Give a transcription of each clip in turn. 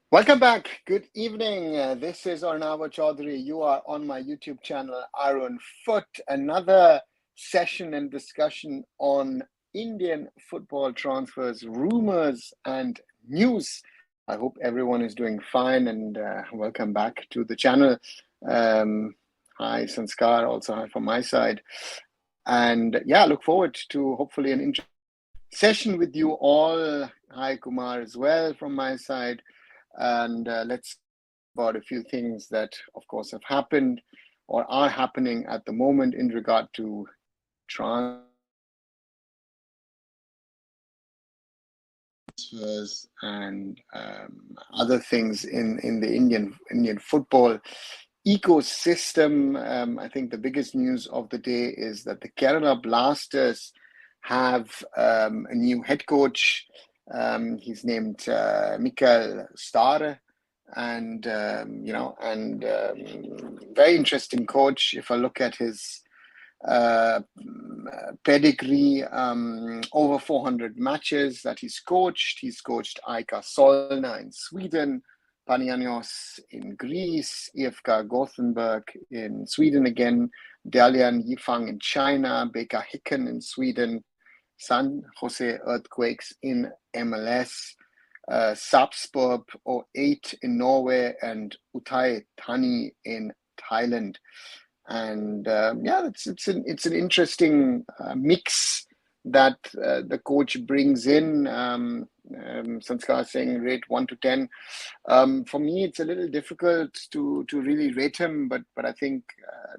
Welcome back. Good evening. This is Arunava Chaudhary. You are on my YouTube channel, Arunfoot. Another session and discussion on Indian football transfers, rumors, and news. I hope everyone is doing fine and welcome back to the channel. Hi, Sanskar. Also, hi from my side. And yeah, look forward to hopefully an interesting session with you all. Hi, Kumar, as well from my side. And let's about a few things that, of course, have happened or are happening at the moment in regard to transfers and other things in the Indian football ecosystem. I think the biggest news of the day is that the Kerala Blasters have a new head coach. He's named Mikael Stare, and very interesting coach. If I look at his pedigree, over 400 matches that he's coached. He's coached AIK Solna in Sweden, Panionios in Greece, IFK Gothenburg in Sweden again, Dalian Yifang in China, Beka Häcken in Sweden, San Jose Earthquakes in MLS, Sarpsborg 08 in Norway, and Uthai Thani in Thailand. And it's an interesting mix that the coach brings in. Sanskar saying rate 1 to 10. For me, it's a little difficult to really rate him, but I think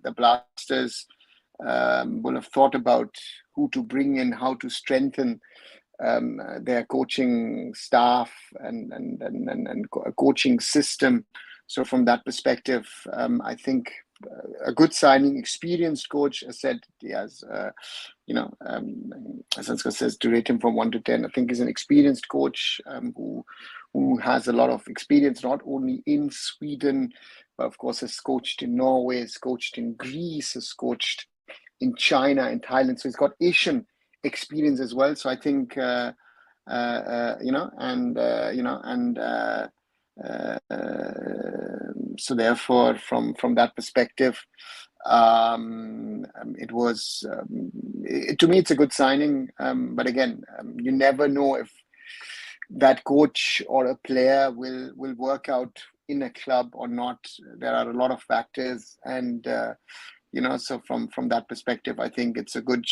the Blasters will have thought about who to bring in, how to strengthen their coaching staff and coaching system. So from that perspective, I think a good signing, experienced coach. As said, he has, Sanskar says to rate him from 1 to 10. I think he's an experienced coach who has a lot of experience, not only in Sweden, but of course has coached in Norway, has coached in Greece, has coached in China and Thailand. So he's got Asian experience as well. So I think, so therefore, from that perspective, it was to me it's a good signing. But again, you never know if that coach or a player will work out in a club or not. There are a lot of factors, and so from that perspective, I think it's a good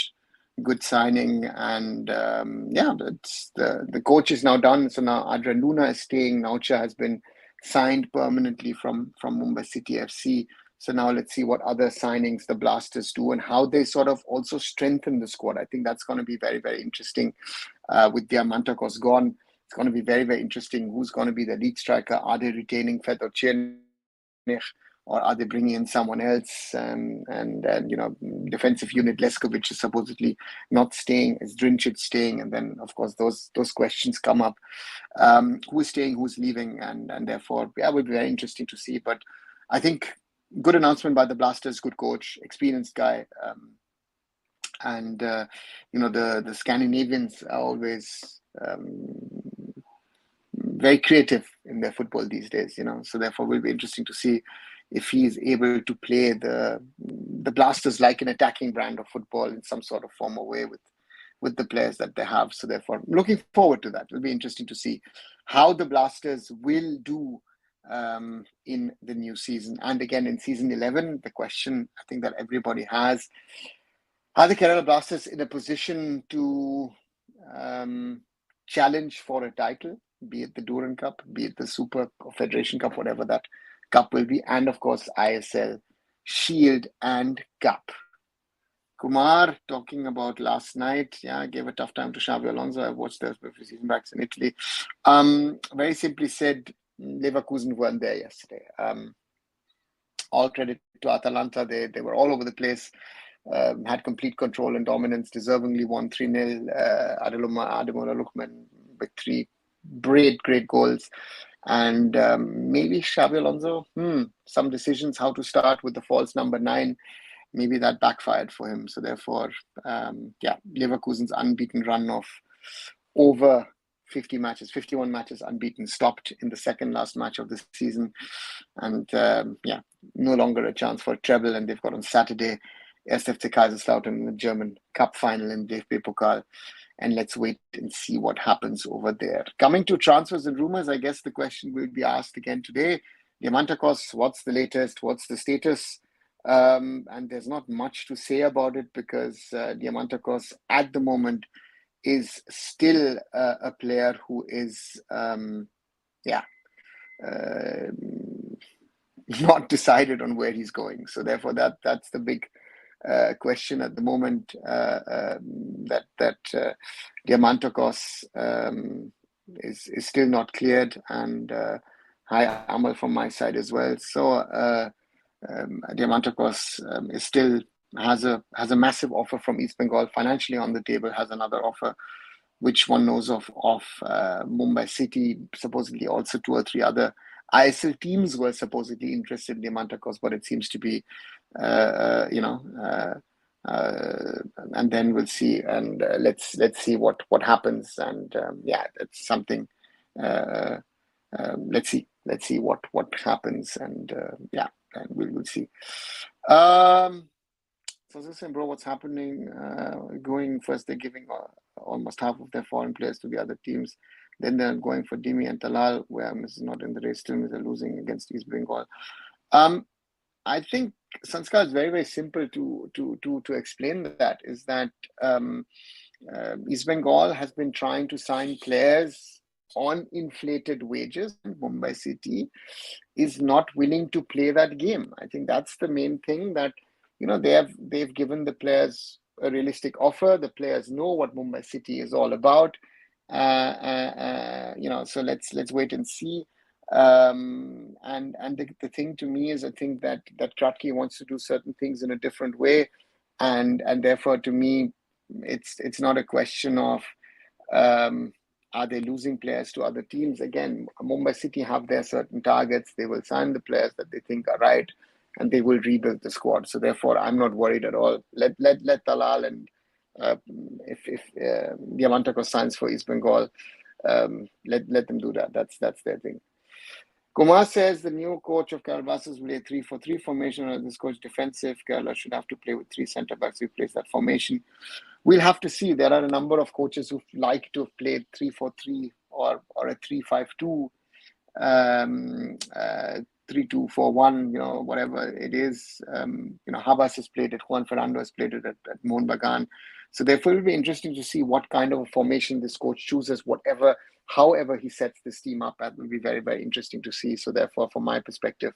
signing. And it's the coach is now done. So now Adrian Luna is staying. Naucha has been signed permanently from Mumbai City FC. So now let's see what other signings the Blasters do and how they sort of also strengthen the squad. I think that's going to be very, very interesting. With Diamantakos gone, it's going to be very, very interesting. Who's going to be the lead striker? Are they retaining Fedor Černich, or are they bringing in someone else? And defensive unit Leskovic is supposedly not staying. Is Drinchit staying? And then, of course, those questions come up. Who is staying? Who's leaving? And therefore, it will be very interesting to see. But I think good announcement by the Blasters. Good coach, experienced guy. And the Scandinavians are always very creative in their football these days. So therefore, it will be interesting to see if he is able to play the Blasters like an attacking brand of football in some sort of form or way with the players that they have. So therefore, looking forward to that. It'll be interesting to see how the Blasters will do in the new season. And again, in season 11, the question I think that everybody has: are the Kerala Blasters in a position to challenge for a title, be it the Duran Cup, be it the Super or Federation Cup, whatever that cup will be, and of course ISL, Shield and Cup. Kumar talking about last night, gave a tough time to Xabi Alonso. I watched those season backs in Italy. Very simply said, Leverkusen weren't there yesterday. All credit to Atalanta. They were all over the place. Had complete control and dominance, deservingly won 3-0. Ademola Lookman with 3 great goals. And maybe Xabi Alonso, some decisions how to start with the false number 9, maybe that backfired for him. So therefore, Leverkusen's unbeaten run of over 50 matches, 51 matches unbeaten, stopped in the second last match of the season. And no longer a chance for a treble. And they've got on Saturday SFC Kaiserslautern in the German Cup final in DFB Pokal. And let's wait and see what happens over there. Coming to transfers and rumors, I guess the question will be asked again today. Diamantakos, what's the latest? What's the status? And there's not much to say about it because Diamantakos at the moment is still a player who is, not decided on where he's going. So therefore, that's the big question at the moment. That Diamantakos is still not cleared, and high Amal from my side as well. So Diamantakos is still has a massive offer from East Bengal financially on the table. Has another offer, which one knows of Mumbai City. Supposedly also 2 or 3 other ISL teams were supposedly interested in Diamantakos, but it seems to be, and then we'll see, and let's see what happens, and it's something. Let's see what happens, and and we'll see. So this is, bro, what's happening? Going first, they're giving almost half of their foreign players to the other teams. Then they're going for Dimi and Talal, where Mrs. not in the race. Still, they're losing against East Bengal. I think Sanskar is very, very simple to explain that. Is that East Bengal has been trying to sign players on inflated wages, and Mumbai City is not willing to play that game. I think that's the main thing, that they've given the players a realistic offer. The players know what Mumbai City is all about. So let's wait and see. And the thing to me is, I think that Kratky wants to do certain things in a different way, and therefore to me, it's not a question of are they losing players to other teams. Again, Mumbai City have their certain targets. They will sign the players that they think are right, and they will rebuild the squad. So therefore, I'm not worried at all. Let Talal, and if Diamantakos signs for East Bengal, let them do that. That's their thing. Kumar says the new coach of Kerala Blasters will play 3-4-3 formation. This coach defensive. Kerala should have to play with 3 centre backs to replace that formation. We'll have to see. There are a number of coaches who like to have played 3-4-3 or a 3-5-2. 3-2-4-1, whatever it is. Habas has played it, Juan Fernando has played it at Mohun Bagan. So therefore, it will be interesting to see what kind of a formation this coach chooses, however he sets this team up. That will be very, very interesting to see. So therefore, from my perspective,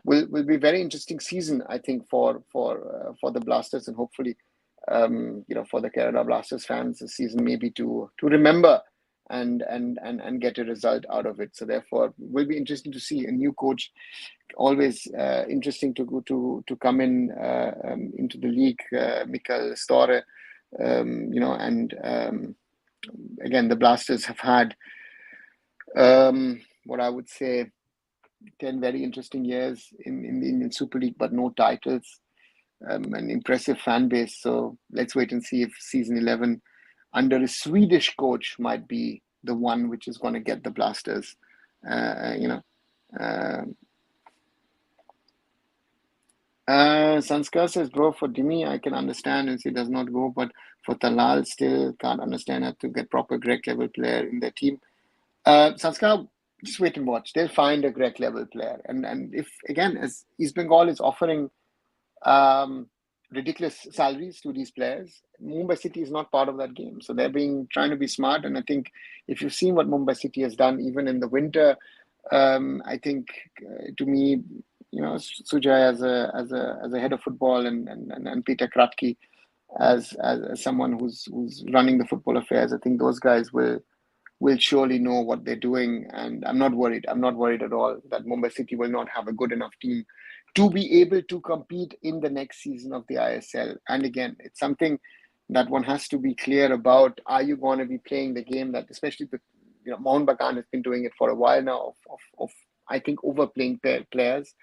will be a very interesting season, I think, for the Blasters, and hopefully, for the Kerala Blasters fans, the season maybe to remember and get a result out of it. So therefore, will be interesting to see a new coach. Always interesting to go to come in into the league, Mikael Store, again, the Blasters have had what I would say 10 very interesting years in the Indian Super League, but no titles. An impressive fan base. So let's wait and see if season 11 under a Swedish coach might be the one which is going to get the Blasters. Sanskar says, bro, for Dimi, I can understand if he does not go, but for Talal, still can't understand how to get proper Greg level player in their team. Sanskar, just wait and watch. They'll find a Greg level player. And if, again, as East Bengal is offering ridiculous salaries to these players, Mumbai City is not part of that game. So they're trying to be smart. And I think if you've seen what Mumbai City has done, even in the winter, I think to me, Sujay as a head of football and Peter Kratky as someone who's running the football affairs, I think those guys will surely know what they're doing. And I'm not worried. I'm not worried at all that Mumbai City will not have a good enough team to be able to compete in the next season of the ISL. And again, it's something that one has to be clear about. Are you going to be playing the game that, especially Mohun Bagan has been doing it for a while now, of I think overplaying players,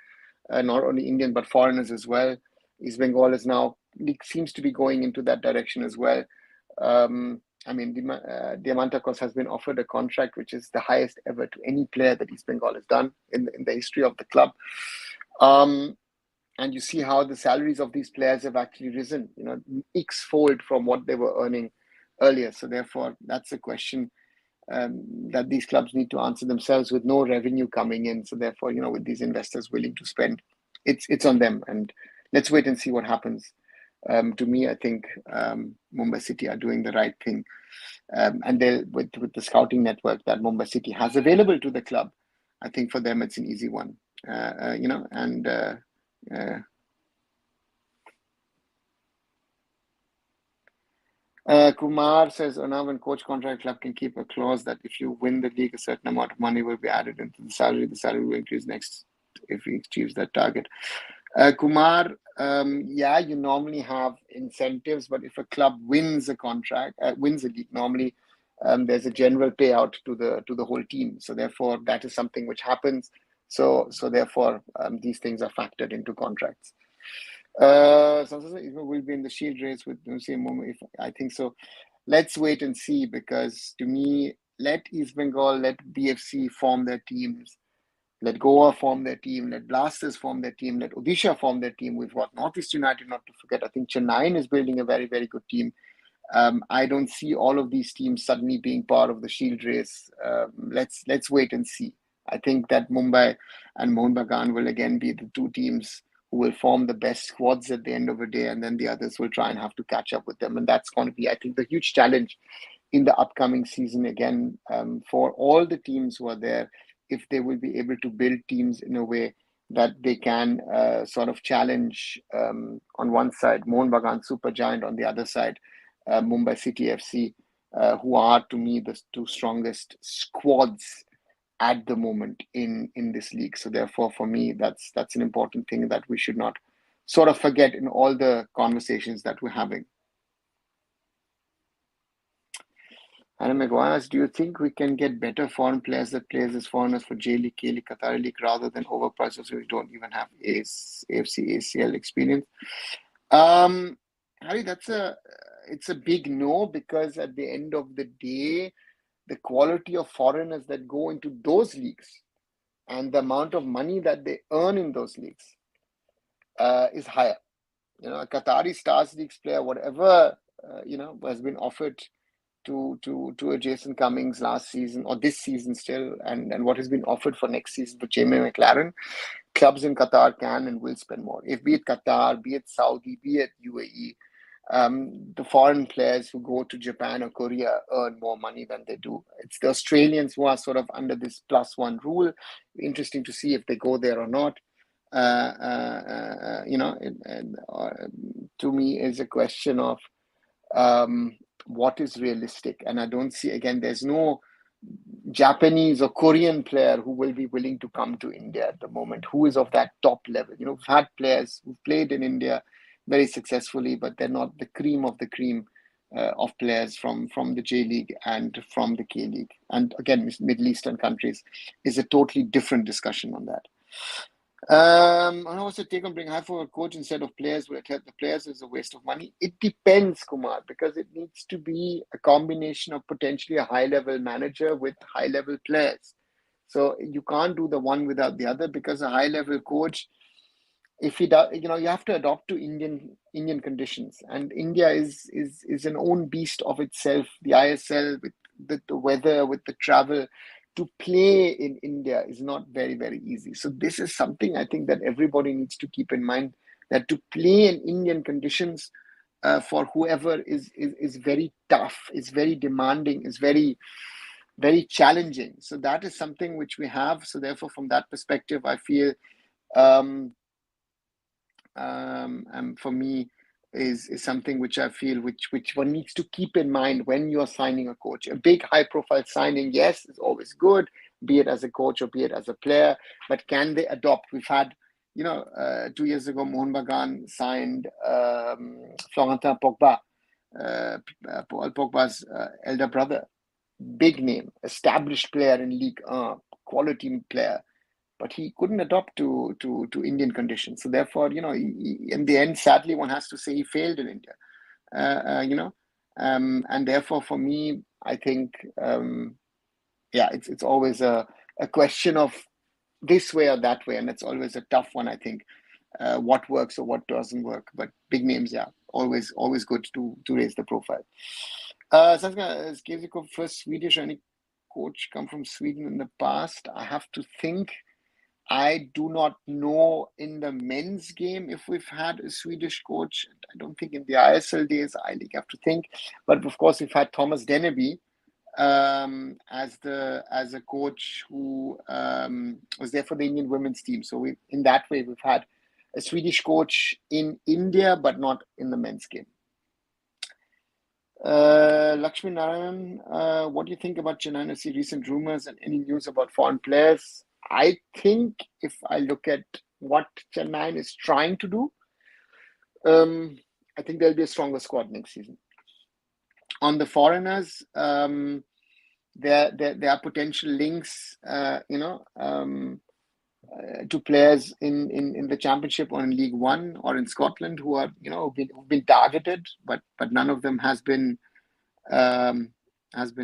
not only Indian but foreigners as well. East Bengal is now seems to be going into that direction as well. I mean, Diamantakos has been offered a contract which is the highest ever to any player that East Bengal has done in the history of the club. And you see how the salaries of these players have actually risen, x-fold from what they were earning earlier. So therefore, that's a question that these clubs need to answer themselves with no revenue coming in. So therefore, with these investors willing to spend, it's on them. And let's wait and see what happens. To me, I think Mumbai City are doing the right thing. And they with the scouting network that Mumbai City has available to the club, I think for them it's an easy one. Kumar says, Onav and coach contract club can keep a clause that if you win the league, a certain amount of money will be added into the salary. The salary will increase next if he achieves that target. Kumar, you normally have incentives, but if a club wins a contract, wins a league, normally there's a general payout to the whole team. So therefore, that is something which happens. So therefore, these things are factored into contracts. Will be in the shield race with if I think so. Let's wait and see, because to me, let East Bengal, let BFC form their teams, let Goa form their team, let Blasters form their team, let Odisha form their team. We've got Northeast United, not to forget. I think Chennaiyin is building a very, very good team. I don't see all of these teams suddenly being part of the shield race. Let's wait and see. I think that Mumbai and Mohun Bagan will again be the two teams who will form the best squads at the end of the day, and then the others will try and have to catch up with them. And that's going to be, I think, the huge challenge in the upcoming season again, for all the teams who are there, if they will be able to build teams in a way that they can sort of challenge on one side Mohun Bagan Supergiant, on the other side Mumbai City FC, who are to me the two strongest squads at the moment in this league. So therefore, for me, that's an important thing that we should not sort of forget in all the conversations that we're having. Anna McGuire, do you think we can get better foreign players that plays as foreigners for J League, K League, Qatari League rather than overpriced so we don't even have AFC, ACL experience? Harry, it's a big no, because at the end of the day, the quality of foreigners that go into those leagues and the amount of money that they earn in those leagues is higher. A Qatari Stars Leagues player, whatever has been offered to a Jason Cummings last season or this season still, and what has been offered for next season for Jamie McLaren, clubs in Qatar can and will spend more. If be it Qatar, be it Saudi, be it UAE, the foreign players who go to Japan or Korea earn more money than they do. It's the Australians who are sort of under this +1 rule. Interesting to see if they go there or not. To me, is a question of what is realistic. And I don't see, again, there's no Japanese or Korean player who will be willing to come to India at the moment, who is of that top level. We've had players who've played in India very successfully, but they're not the cream of the cream of players from the J League and from the K League. And again, Middle Eastern countries is a totally different discussion on that. And also take on bring high forward coach instead of players will help the players is a waste of money. It depends, Kumar, because it needs to be a combination of potentially a high level manager with high level players. So you can't do the one without the other, because a high level coach, if he does, you have to adopt to Indian conditions, and India is an own beast of itself. The ISL with the weather, with the travel. To play in India is not very, very easy. So this is something I think that everybody needs to keep in mind, that to play in Indian conditions for whoever is very tough, is very demanding, is very, very challenging. So that is something which we have. So therefore, from that perspective, I feel for me is something which I feel which one needs to keep in mind when you're signing a coach. A big high profile signing, yes, is always good, be it as a coach or be it as a player, but can they adopt? We've had 2 years ago Mohun Bagan signed Florentin Pogba, Paul Pogba's elder brother, big name, established player in League 1, quality player, but he couldn't adopt to Indian conditions. So therefore, in the end, sadly, one has to say he failed in India. And therefore, for me, I think, it's always a question of this way or that way, and it's always a tough one, I think. What works or what doesn't work, but big names, always good to raise the profile. Svenska, gives you first Swedish or any coach come from Sweden in the past? I have to think. I do not know in the men's game if we've had a Swedish coach. I don't think in the ISL days. I have to think, but of course we've had Thomas Deneby as a coach who was there for the Indian women's team. So in that way we've had a Swedish coach in India, but not in the men's game. Lakshmi Narayan, what do you think about Chennaiyin FC recent rumors and any news about foreign players? I think if I look at what Chennaiyin is trying to do, I think there'll be a stronger squad next season. On the foreigners, there are potential links, to players in the Championship or in League One or in Scotland who are who've been targeted, but none of them has been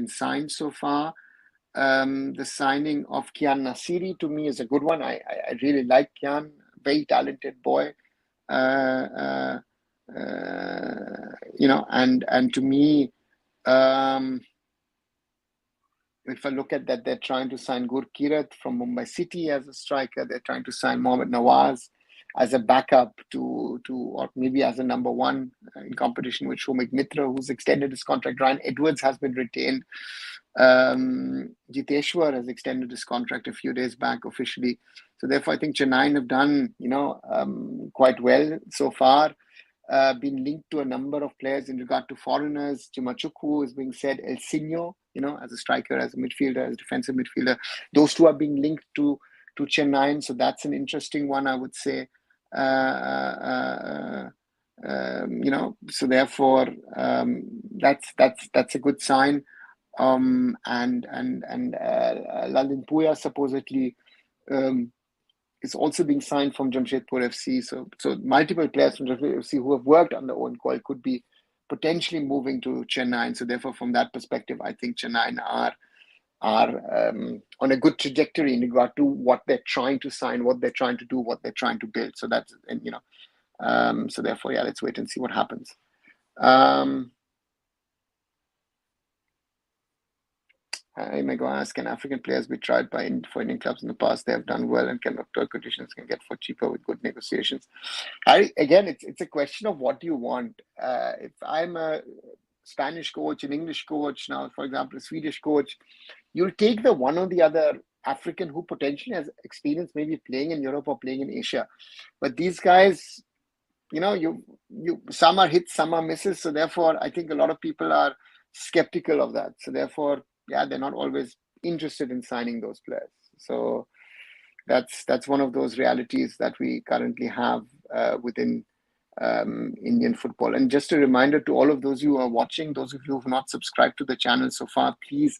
signed so far. The signing of Kian Nasiri to me is a good one. I really like Kian, very talented boy. And to me, if I look at that, they're trying to sign Gurkirat from Mumbai City as a striker. They're trying to sign Mohamed Nawaz as a backup to or maybe as a number one in competition with Shomik Mitra, who's extended his contract. Ryan Edwards has been retained. Jiteshwar has extended his contract a few days back officially. So therefore, I think Chennaiyin have done quite well so far. Been linked to a number of players in regard to foreigners. Chimachukwu is being said, El Sino, as a striker, as a midfielder, as a defensive midfielder. Those two are being linked to Chennaiyin, so that's an interesting one, I would say. So therefore, that's a good sign. And Lalin Puya supposedly is also being signed from Jamshedpur FC. So multiple players from Jamshedpur FC who have worked under Owen Coyle could be potentially moving to Chennaiyin. So therefore, from that perspective, I think Chennaiyin are on a good trajectory in regard to what they're trying to sign, what they're trying to do, what they're trying to build. So that's, so therefore, let's wait and see what happens. I may go ask, can African players be tried for Indian clubs in the past? They have done well and can October conditions can get for cheaper with good negotiations. Again, it's a question of what you want. If I'm a Spanish coach, an English coach, now, for example, a Swedish coach, you'll take the one or the other African who potentially has experience maybe playing in Europe or playing in Asia. But these guys, you some are hits, some are misses. So therefore, I think a lot of people are skeptical of that. So therefore, they're not always interested in signing those players. So that's one of those realities that we currently have within Indian football. And just a reminder to all of those who are watching, those of you who have not subscribed to the channel so far, please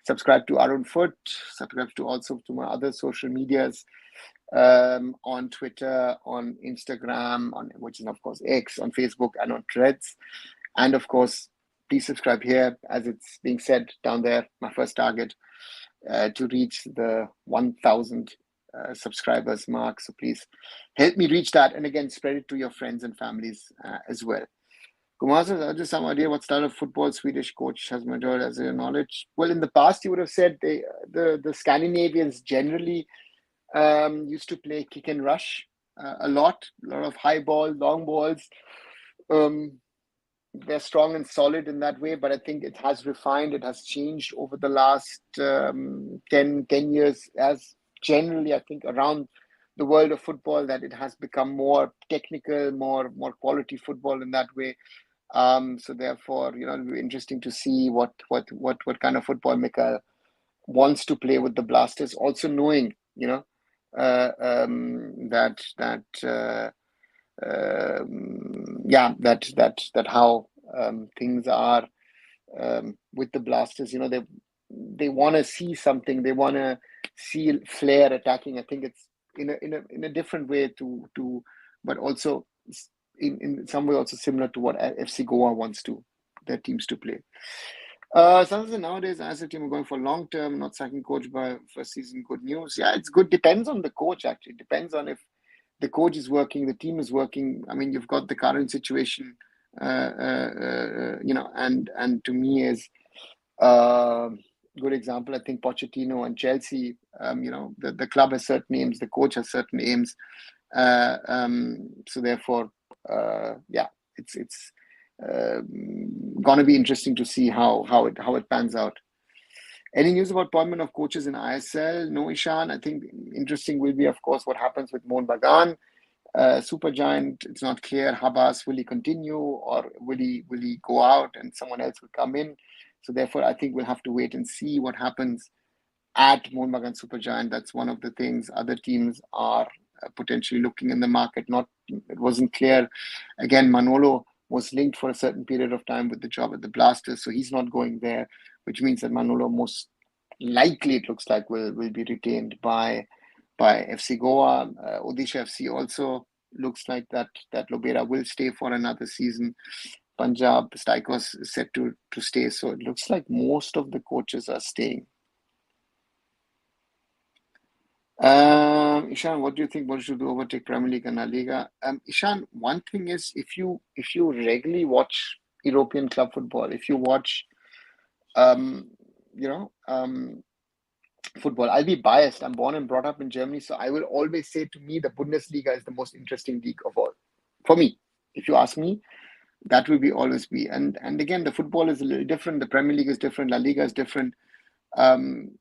subscribe to arunfoot, subscribe to also to my other social medias, on Twitter, on Instagram, which is of course X, on Facebook, and on Threads. And of course, please subscribe here, as it's being said down there, my first target, to reach the 1,000 subscribers mark. So please help me reach that. And again, spread it to your friends and families as well. Kumar says, just some idea what style of football Swedish coach has matured as your knowledge? Well, in the past, you would have said the Scandinavians generally used to play kick and rush a lot of high ball, long balls. They're strong and solid in that way, but I think it has refined, it has changed over the last 10 years, as generally I think around the world of football, that it has become more technical, more quality football in that way. So therefore, it'll be interesting to see what kind of football Mikael wants to play with the Blasters, also knowing, that how things are with the Blasters. They want to see something. They want to see flair attacking. I think it's in a different way to, but also in some way also similar to what FC Goa wants to their teams to play. Sometimes nowadays, as a team are going for long term, not sacking coach by first season. Good news. Yeah, it's good. Depends on the coach. Actually, depends on if the coach is working, the team is working. I mean, you've got the current situation, and to me is good example. I think Pochettino and Chelsea. The club has certain aims, the coach has certain aims. So therefore, it's gonna be interesting to see how it pans out. Any news about appointment of coaches in ISL? No, Ishan. I think interesting will be, of course, what happens with Mohun Bagan. Super Giant, it's not clear. Habas, will he continue or will he go out and someone else will come in? So therefore, I think we'll have to wait and see what happens at Mohun Bagan Super Giant. That's one of the things. Other teams are potentially looking in the market. It wasn't clear. Again, Manolo was linked for a certain period of time with the job at the Blasters, so he's not going there, which means that Manolo most likely, it looks like, will be retained by FC Goa. Odisha FC also looks like that Lobera will stay for another season. Punjab, Stikos is set to stay. So it looks like most of the coaches are staying. Ishan, what do you think? What should do overtake Premier League and La Liga? Ishan, one thing is if you regularly watch European club football, if you watch, football, I'll be biased. I'm born and brought up in Germany, so I will always say, to me, the Bundesliga is the most interesting league of all. For me, if you ask me, that will always be. And again, the football is a little different. The Premier League is different. La Liga is different. And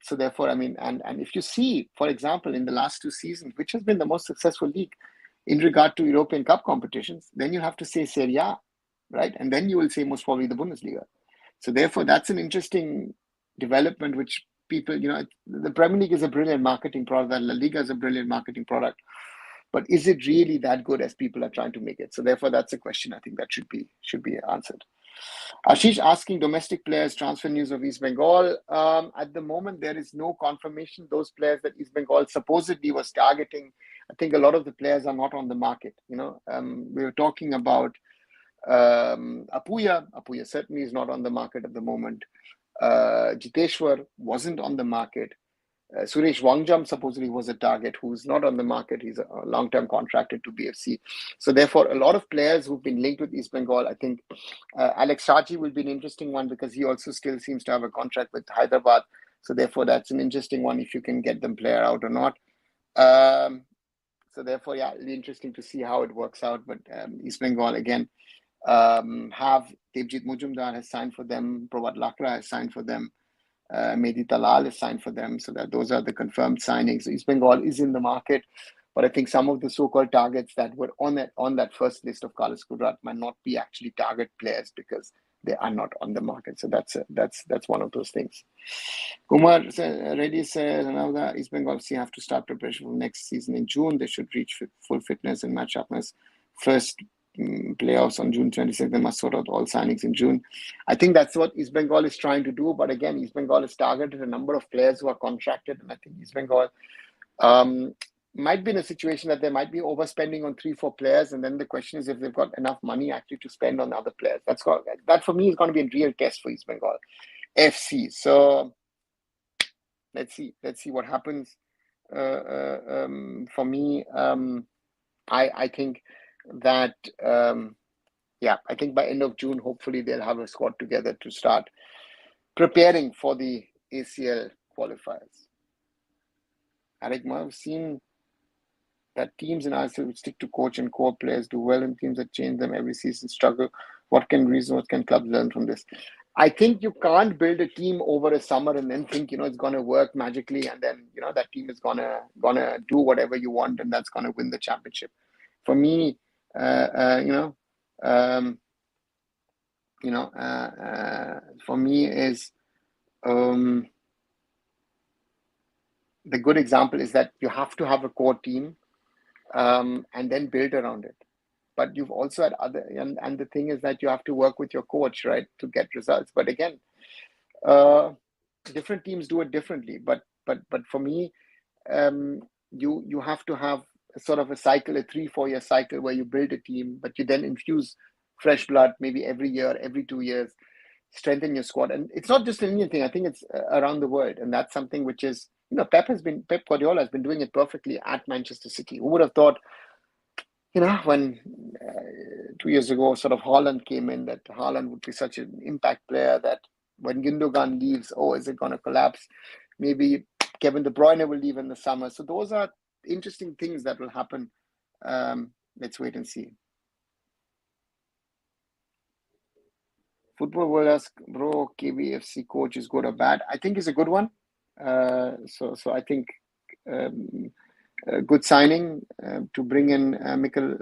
so therefore, I mean, and if you see, for example, in the last 2 seasons, which has been the most successful league in regard to European Cup competitions, then you have to say Serie A, right? And then you will say most probably the Bundesliga. So therefore, that's an interesting development, which people, the Premier League is a brilliant marketing product, and La Liga is a brilliant marketing product. But is it really that good as people are trying to make it? So therefore, that's a question I think that should be answered. Ashish asking domestic players transfer news of East Bengal. At the moment, there is no confirmation. Those players that East Bengal supposedly was targeting, I think a lot of the players are not on the market. We were talking about Apuya. Apuya certainly is not on the market at the moment. Jiteshwar wasn't on the market. Suresh Wangjam supposedly was a target who's not on the market. He's a long-term contracted to BFC. So therefore, a lot of players who've been linked with East Bengal, I think Alex Shaji will be an interesting one because he also still seems to have a contract with Hyderabad. So therefore, that's an interesting one if you can get them player out or not. So therefore, yeah, it'll be interesting to see how it works out. But East Bengal, again, have Devjit Mujumdar has signed for them. Prabhat Lakra has signed for them. Mehdi Talal is signed for them, so that those are the confirmed signings. East Bengal is in the market, but I think some of the so-called targets that were on that first list of Carlos Kudrat might not be actually target players because they are not on the market. So that's one of those things. Kumar Reddy says, now East Bengal FC have to start preparation for next season in June. They should reach full fitness and match upness. First playoffs on June 26th. They must sort out all signings in June. I think that's what East Bengal is trying to do. But again, East Bengal has targeted a number of players who are contracted. And I think East Bengal might be in a situation that they might be overspending on 3-4 players. And then the question is if they've got enough money actually to spend on other players. That for me is going to be a real test for East Bengal FC. So let's see what happens. For me, I think that I think by end of June, hopefully they'll have a squad together to start preparing for the ACL qualifiers. Alec, I've seen that teams in ISL would stick to coach and core players do well, and teams that change them every season struggle. What can clubs learn from this? I think you can't build a team over a summer and then think it's going to work magically, and then that team is gonna do whatever you want, and that's going to win the championship. For me, for me is the good example is that you have to have a core team and then build around it. But you've also had other, and the thing is that you have to work with your coach, right, to get results. But again, different teams do it differently. But for me, you have to have sort of a cycle, a 3-4 year cycle where you build a team, but you then infuse fresh blood, maybe every year, every 2 years, strengthen your squad. And it's not just an Indian thing. I think it's around the world, and that's something which is, Pep Guardiola has been doing it perfectly at Manchester City. Who would have thought, when 2 years ago, sort of Haaland came in, that Haaland would be such an impact player that when Gundogan leaves, is it going to collapse? Maybe Kevin De Bruyne will leave in the summer. So those are interesting things that will happen. Let's wait and see. Football World asks, bro, KBFC coach is good or bad? I think he's a good one. So I think a good signing to bring in Mikkel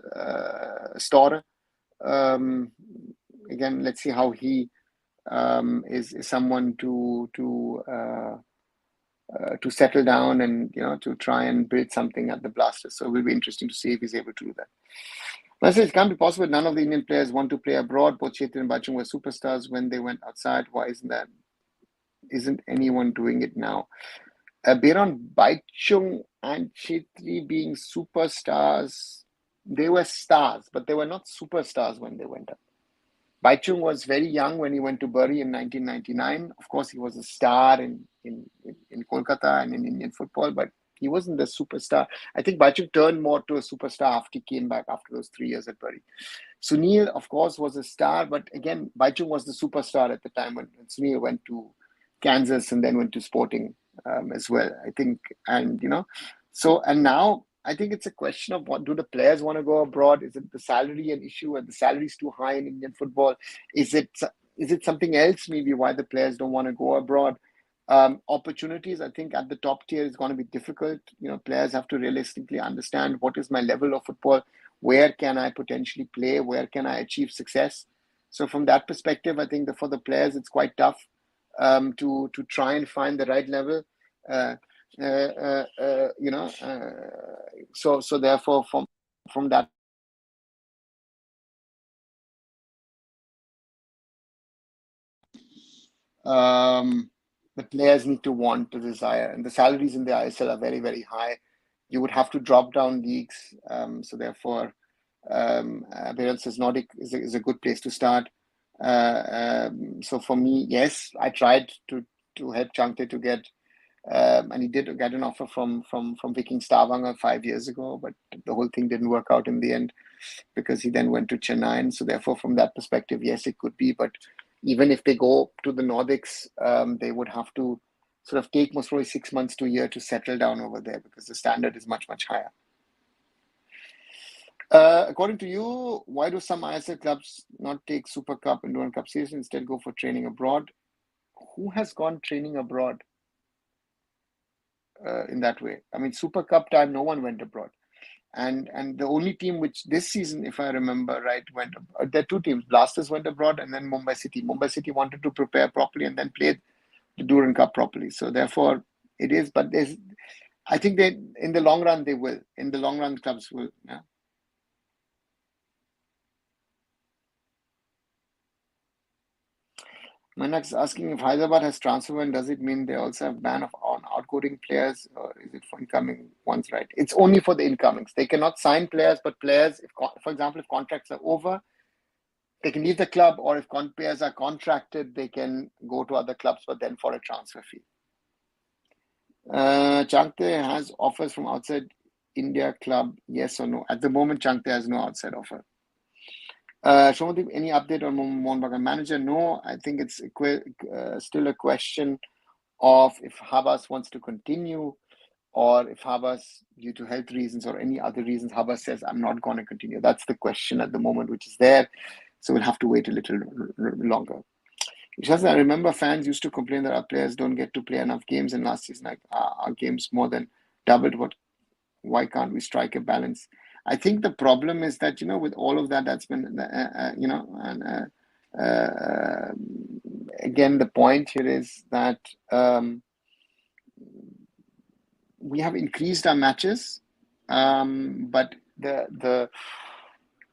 Store. Again, let's see how he is someone to settle down and to try and build something at the Blasters. So it will be interesting to see if he's able to do that. I say it can't be possible. None of the Indian players want to play abroad. Both Chetri and Bachung were superstars when they went outside. Why isn't anyone doing it now? Beyond Bachung and Chetri being superstars, they were stars, but they were not superstars when they went up. Bachung was very young when he went to Bury in 1999. Of course, he was a star in Kolkata and in Indian football, but he wasn't the superstar. I think Bachung turned more to a superstar after he came back after those 3 years at Bury. Sunil, of course, was a star, but again, Bachung was the superstar at the time when Sunil went to Kansas and then went to Sporting as well, I think. And, and now I think it's a question of what do the players want to go abroad? Is it the salary an issue? Are the salaries too high in Indian football? Is it something else maybe why the players don't want to go abroad? Opportunities, I think, at the top tier is going to be difficult. Players have to realistically understand what is my level of football, where can I potentially play, where can I achieve success. So from that perspective, I think for the players, it's quite tough to try and find the right level. So therefore, from that. The players need to want to desire, and the salaries in the ISL are very, very high. You would have to drop down leagues. So therefore, Berenses Nordic is a good place to start. So for me, yes, I tried to help Changte to get, and he did get an offer from Viking Stavanger 5 years ago, but the whole thing didn't work out in the end because he then went to Chennaiyin. So therefore, from that perspective, yes, it could be, but even if they go to the Nordics, they would have to sort of take most probably 6 months to a year to settle down over there because the standard is much, much higher. According to you, why do some ISL clubs not take Super Cup and Duran Cup season, instead go for training abroad? Who has gone training abroad in that way? I mean, Super Cup time, no one went abroad. And the only team which this season, if I remember right, there are two teams. Blasters went abroad and then Mumbai City. Mumbai City wanted to prepare properly and then played the Duran Cup properly. So therefore, it is. But I think in the long run, they will. In the long run, clubs will. Yeah. Manak is asking if Hyderabad has transfer ban, does it mean they also have ban on outgoing players, or is it for incoming ones? Right, it's only for the incomings. They cannot sign players, but players, for example, if contracts are over, they can leave the club, or if players are contracted, they can go to other clubs, but then for a transfer fee. Changte has offers from outside India club, yes or no? At the moment, Changte has no outside offer. Shomadeep, any update on Mohun Bagan manager? No, I think it's still a question of if Habas wants to continue, or if Habas, due to health reasons or any other reasons, Habas says, I'm not going to continue. That's the question at the moment, which is there. So we'll have to wait a little longer. Just I remember fans used to complain that our players don't get to play enough games, and last season, our games more than doubled. Why can't we strike a balance? I think the problem is that, with all of that, that's been, again, the point here is that we have increased our matches, but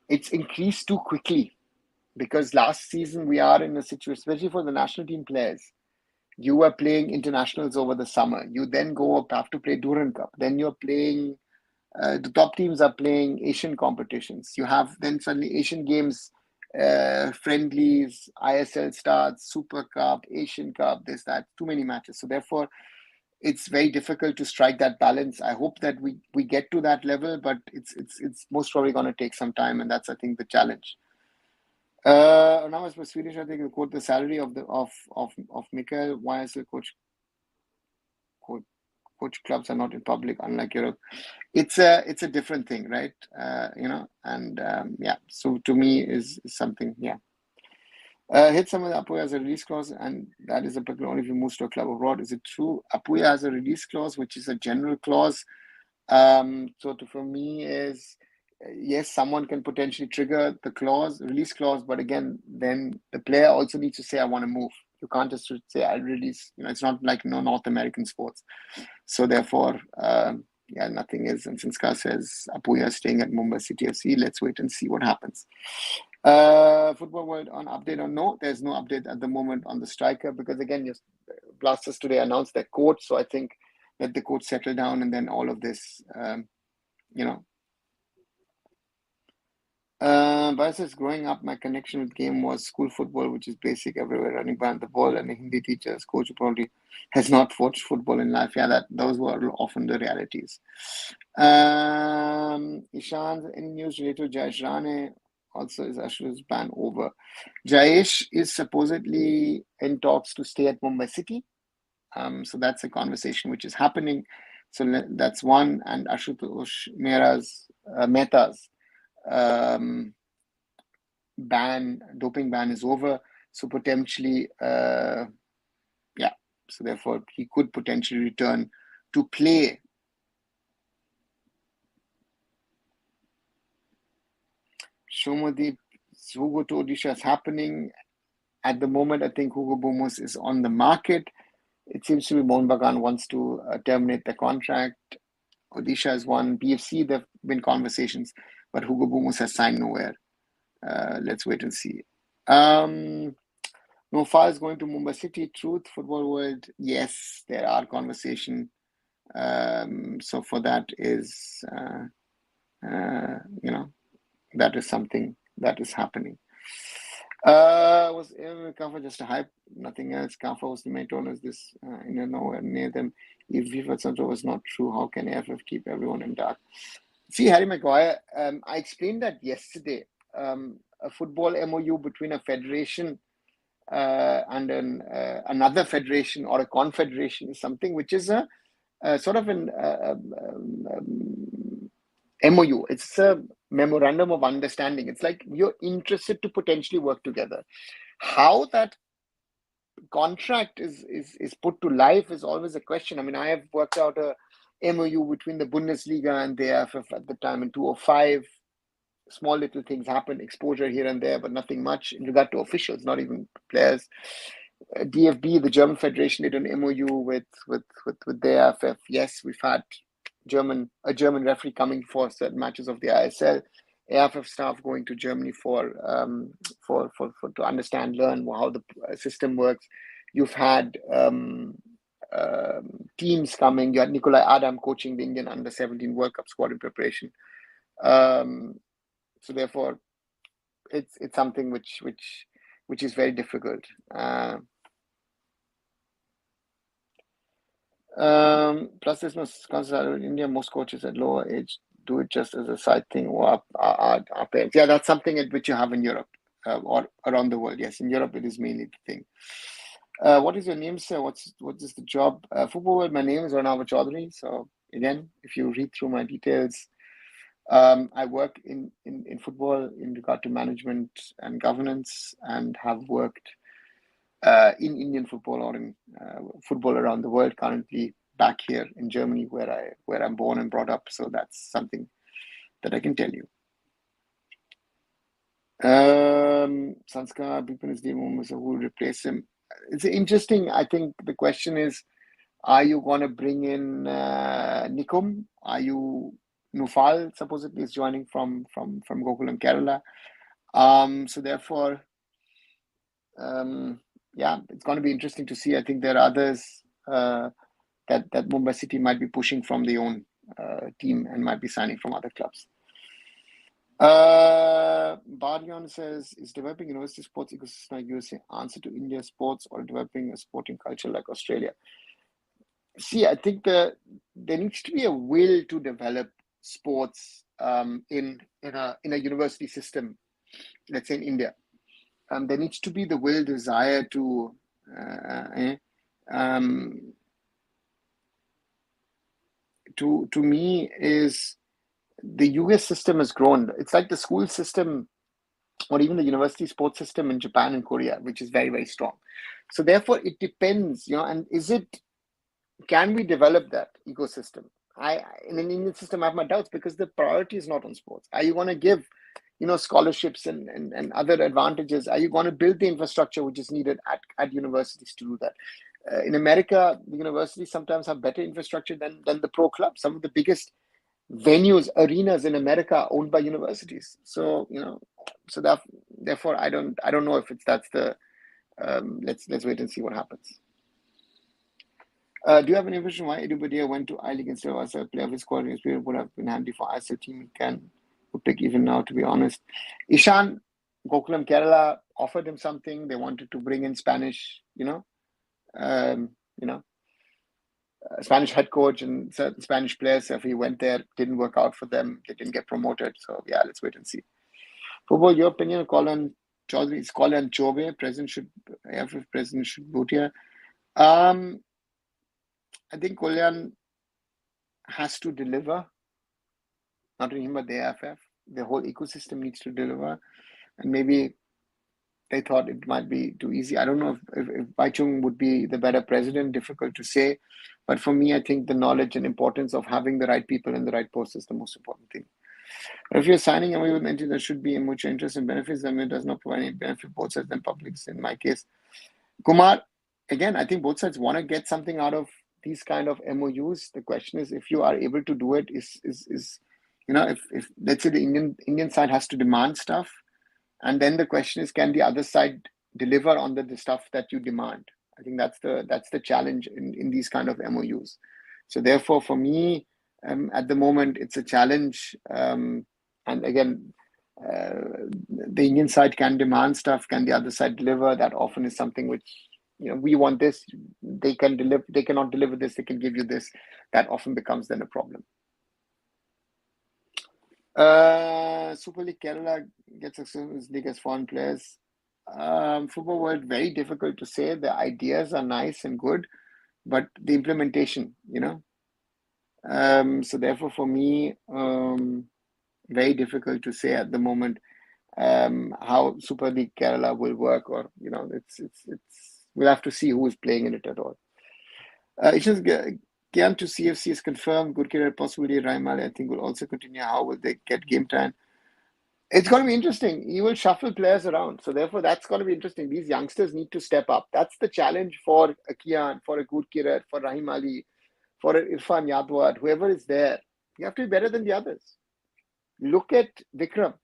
it's increased too quickly, because last season we are in a situation, especially for the national team players, you were playing internationals over the summer. You then have to play Duran Cup. Then you're playing. The top teams are playing Asian competitions. You have then suddenly Asian Games friendlies, ISL starts, Super Cup, Asian Cup, this, that, too many matches. So therefore, it's very difficult to strike that balance. I hope that we get to that level, but it's most probably going to take some time, and that's, I think, the challenge. Now, as for Swedish, I think, quote the salary of Mikael. Why is the coach clubs are not in public, unlike Europe? It's a different thing, right? And so to me is something, hit some of the Apuya has a release clause, and that is applicable only if you move to a club abroad. Is it true? Apuya has a release clause, which is a general clause. For me is, yes, someone can potentially trigger the release clause, but again, then the player also needs to say, I want to move. You can't just say, I'll release. It's not like North American sports. So therefore, nothing is. And Sanskar says, Apuya is staying at Mumbai City FC. Let's wait and see what happens. Football World on update or no? There's no update at the moment on the striker, because again, Blasters today announced their coach. So I think let the coach settle down, and then all of this, Says, growing up, my connection with game was school football, which is basic everywhere, running behind the ball, and a Hindi teacher's coach who probably has not watched football in life. Yeah, those were often the realities. Ishan, any news related to Jayesh Rane? Also, is Ashur's ban over? Jayesh is supposedly in talks to stay at Mumbai City. So that's a conversation which is happening. So that's one. And Ashutosh Mehta's doping ban is over. So potentially, so therefore he could potentially return to play. Shomodeep, Hugo to Odisha is happening. At the moment, I think Hugo Boumous is on the market. It seems to be Mohun Bagan wants to terminate the contract. Odisha is one. BFC, there have been conversations, but Hugo Boumous has signed nowhere. Let's wait and see. Nofar is going to Mumbai City. Truth, Football World. Yes, there are conversations. So for that is, that is something that is happening. Was Kafa just a hype? Nothing else. Kafa was the main owners. This nowhere near them. If FIFA Central was not true, how can AIFF keep everyone in dark? See, Harry Maguire, I explained that yesterday. A football MOU between a federation and another federation or a confederation is something which is a sort of an MOU. It's a memorandum of understanding. It's like you're interested to potentially work together. How that contract is put to life is always a question. I mean, I have worked out a MOU between the Bundesliga and the AIFF at the time in 2005. Small little things happen, exposure here and there, but nothing much in regard to officials, not even players. DFB, the German Federation, did an MOU with the AIFF. Yes, we've had a German referee coming for certain matches of the ISL. AIFF staff going to Germany to understand, learn how the system works. You've had teams coming. You had Nikolai Adam coaching the Indian under-17 World Cup squad in preparation. So therefore, it's something which is very difficult. Plus, there's no concept in India. Most coaches at lower age do it just as a side thing, or our parents. Yeah, that's something which you have in Europe or around the world. Yes, in Europe it is mainly the thing. What is your name, sir? What is the job? Football World, my name is Ranav Chaudhary. So again, if you read through my details, I work in football in regard to management and governance, and have worked in Indian football or in football around the world. Currently back here in Germany, where I'm born and brought up. So that's something that I can tell you. Sanskar, Bipin is the moment, so who will replace him? It's interesting. I think the question is, are you going to bring in Nikum? Are you Nufal supposedly is joining from Gokulam, Kerala. So therefore, it's going to be interesting to see. I think there are others that Mumbai City might be pushing from their own team and might be signing from other clubs. Bardion says, is developing university sports ecosystem like USA answer to India sports or developing a sporting culture like Australia? See, I think there needs to be a will to develop sports in a university system, let's say in India. There needs to be the will, desire to to me is the US system has grown. It's like the school system or even the university sports system in Japan and Korea, which is very, very strong. So therefore it depends, and can we develop that ecosystem? In an Indian system, I have my doubts because the priority is not on sports. Are you going to give, scholarships and other advantages? Are you going to build the infrastructure which is needed at universities to do that? In America, the universities sometimes have better infrastructure than the pro clubs. Some of the biggest venues, arenas in America are owned by universities. So therefore, I don't know if that's the. Let's wait and see what happens. Do you have any vision why Edu Badia went to I-League instead of a player of his quality experience would have been handy for ISL team would pick even now, to be honest. Ishan, Gokulam Kerala offered him something. They wanted to bring in Spanish, Spanish head coach and certain Spanish players. If he went there, didn't work out for them. They didn't get promoted. So yeah, let's wait and see. Football, your opinion, Colin Chaudhary, is Colin Chobe, AIFF president should vote here. I think Kolyan has to deliver, not only him, but the AIFF. The whole ecosystem needs to deliver. And maybe they thought it might be too easy. I don't know if Baichung would be the better president, difficult to say. But for me, I think the knowledge and importance of having the right people in the right post is the most important thing. If you're signing away with an entity that should be in mutual interest and benefits, then it does not provide any benefit both sides and publics, in my case. Kumar, again, I think both sides want to get something out of these kind of MOUs. The question is, if you are able to do it, if let's say the Indian side has to demand stuff, and then the question is, can the other side deliver on the stuff that you demand? I think that's the challenge in these kind of MOUs. So therefore, for me, at the moment, it's a challenge. And again, the Indian side can demand stuff. Can the other side deliver? That often is something which, we want this. They can deliver. They cannot deliver this. They can give you this. That often becomes then a problem. Super League Kerala gets successful league as foreign players. Football world, very difficult to say. The ideas are nice and good, but the implementation, so therefore for me, very difficult to say at the moment how Super League Kerala will work, or it's we'll have to see who is playing in it at all. It's just Gyan to CFC is confirmed. Good career possibility. Raimali, I think, will also continue. How will they get game time? It's going to be interesting. He will shuffle players around. So therefore, that's going to be interesting. These youngsters need to step up. That's the challenge for a Kian, for a Gurkirat, for Rahim Ali, for Irfan Yadwad, whoever is there. You have to be better than the others. Look at Vikram.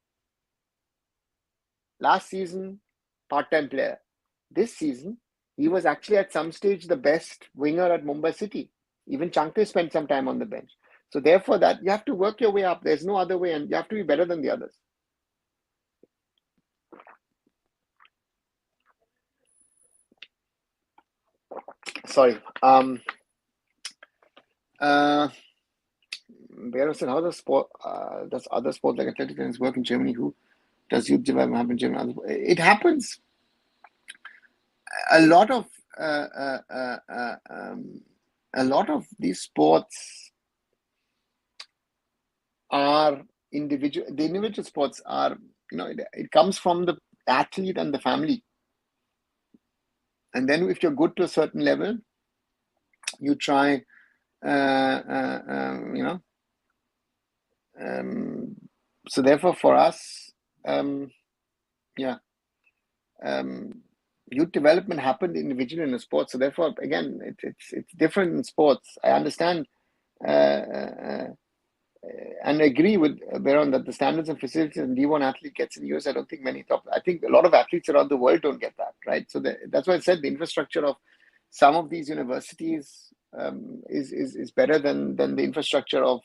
Last season, part-time player. This season, he was actually at some stage the best winger at Mumbai City. Even Chankte spent some time on the bench. So therefore, that you have to work your way up. There's no other way, and you have to be better than the others. Sorry. Said, how does other sport like athletics work in Germany? Who does youth development happen in Germany? It happens. A lot of these sports are individual. The individual sports are, it comes from the athlete and the family. And then if you're good to a certain level, you try, so therefore for us, youth development happened individually in a sport. So therefore, again, it's different in sports. I understand and agree with Beron that the standards and facilities and D1 athlete gets in the US. I don't think I think a lot of athletes around the world don't get that, right? So that's why I said the infrastructure of some of these universities is better than the infrastructure of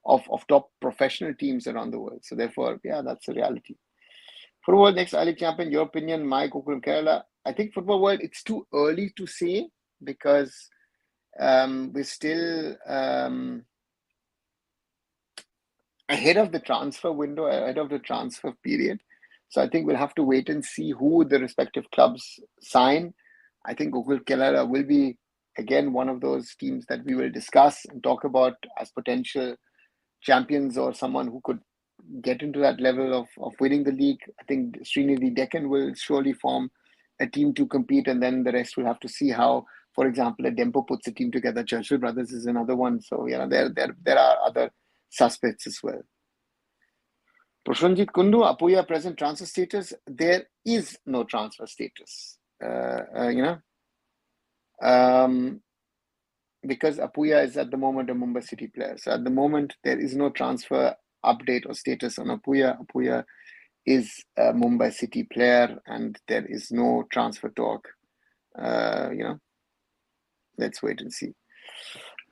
of top professional teams around the world. So therefore, yeah, that's the reality. Football World next I-League champion, your opinion, my Gokulam Kerala. I think Football World, it's too early to say because we're still ahead of the transfer window, ahead of the transfer period. So I think we'll have to wait and see who the respective clubs sign. I think Gokul Kerala will be, again, one of those teams that we will discuss and talk about as potential champions or someone who could get into that level of winning the league. I think Srinidhi Deccan will surely form a team to compete, and then the rest will have to see how, for example, a Dempo puts a team together. Churchill Brothers is another one. So, there are other suspects as well. Prashanjit Kundu, Apuya present transfer status. There is no transfer status. Because Apuya is at the moment a Mumbai City player. So at the moment, there is no transfer update or status on Apuya. Apuya is a Mumbai City player and there is no transfer talk. Let's wait and see.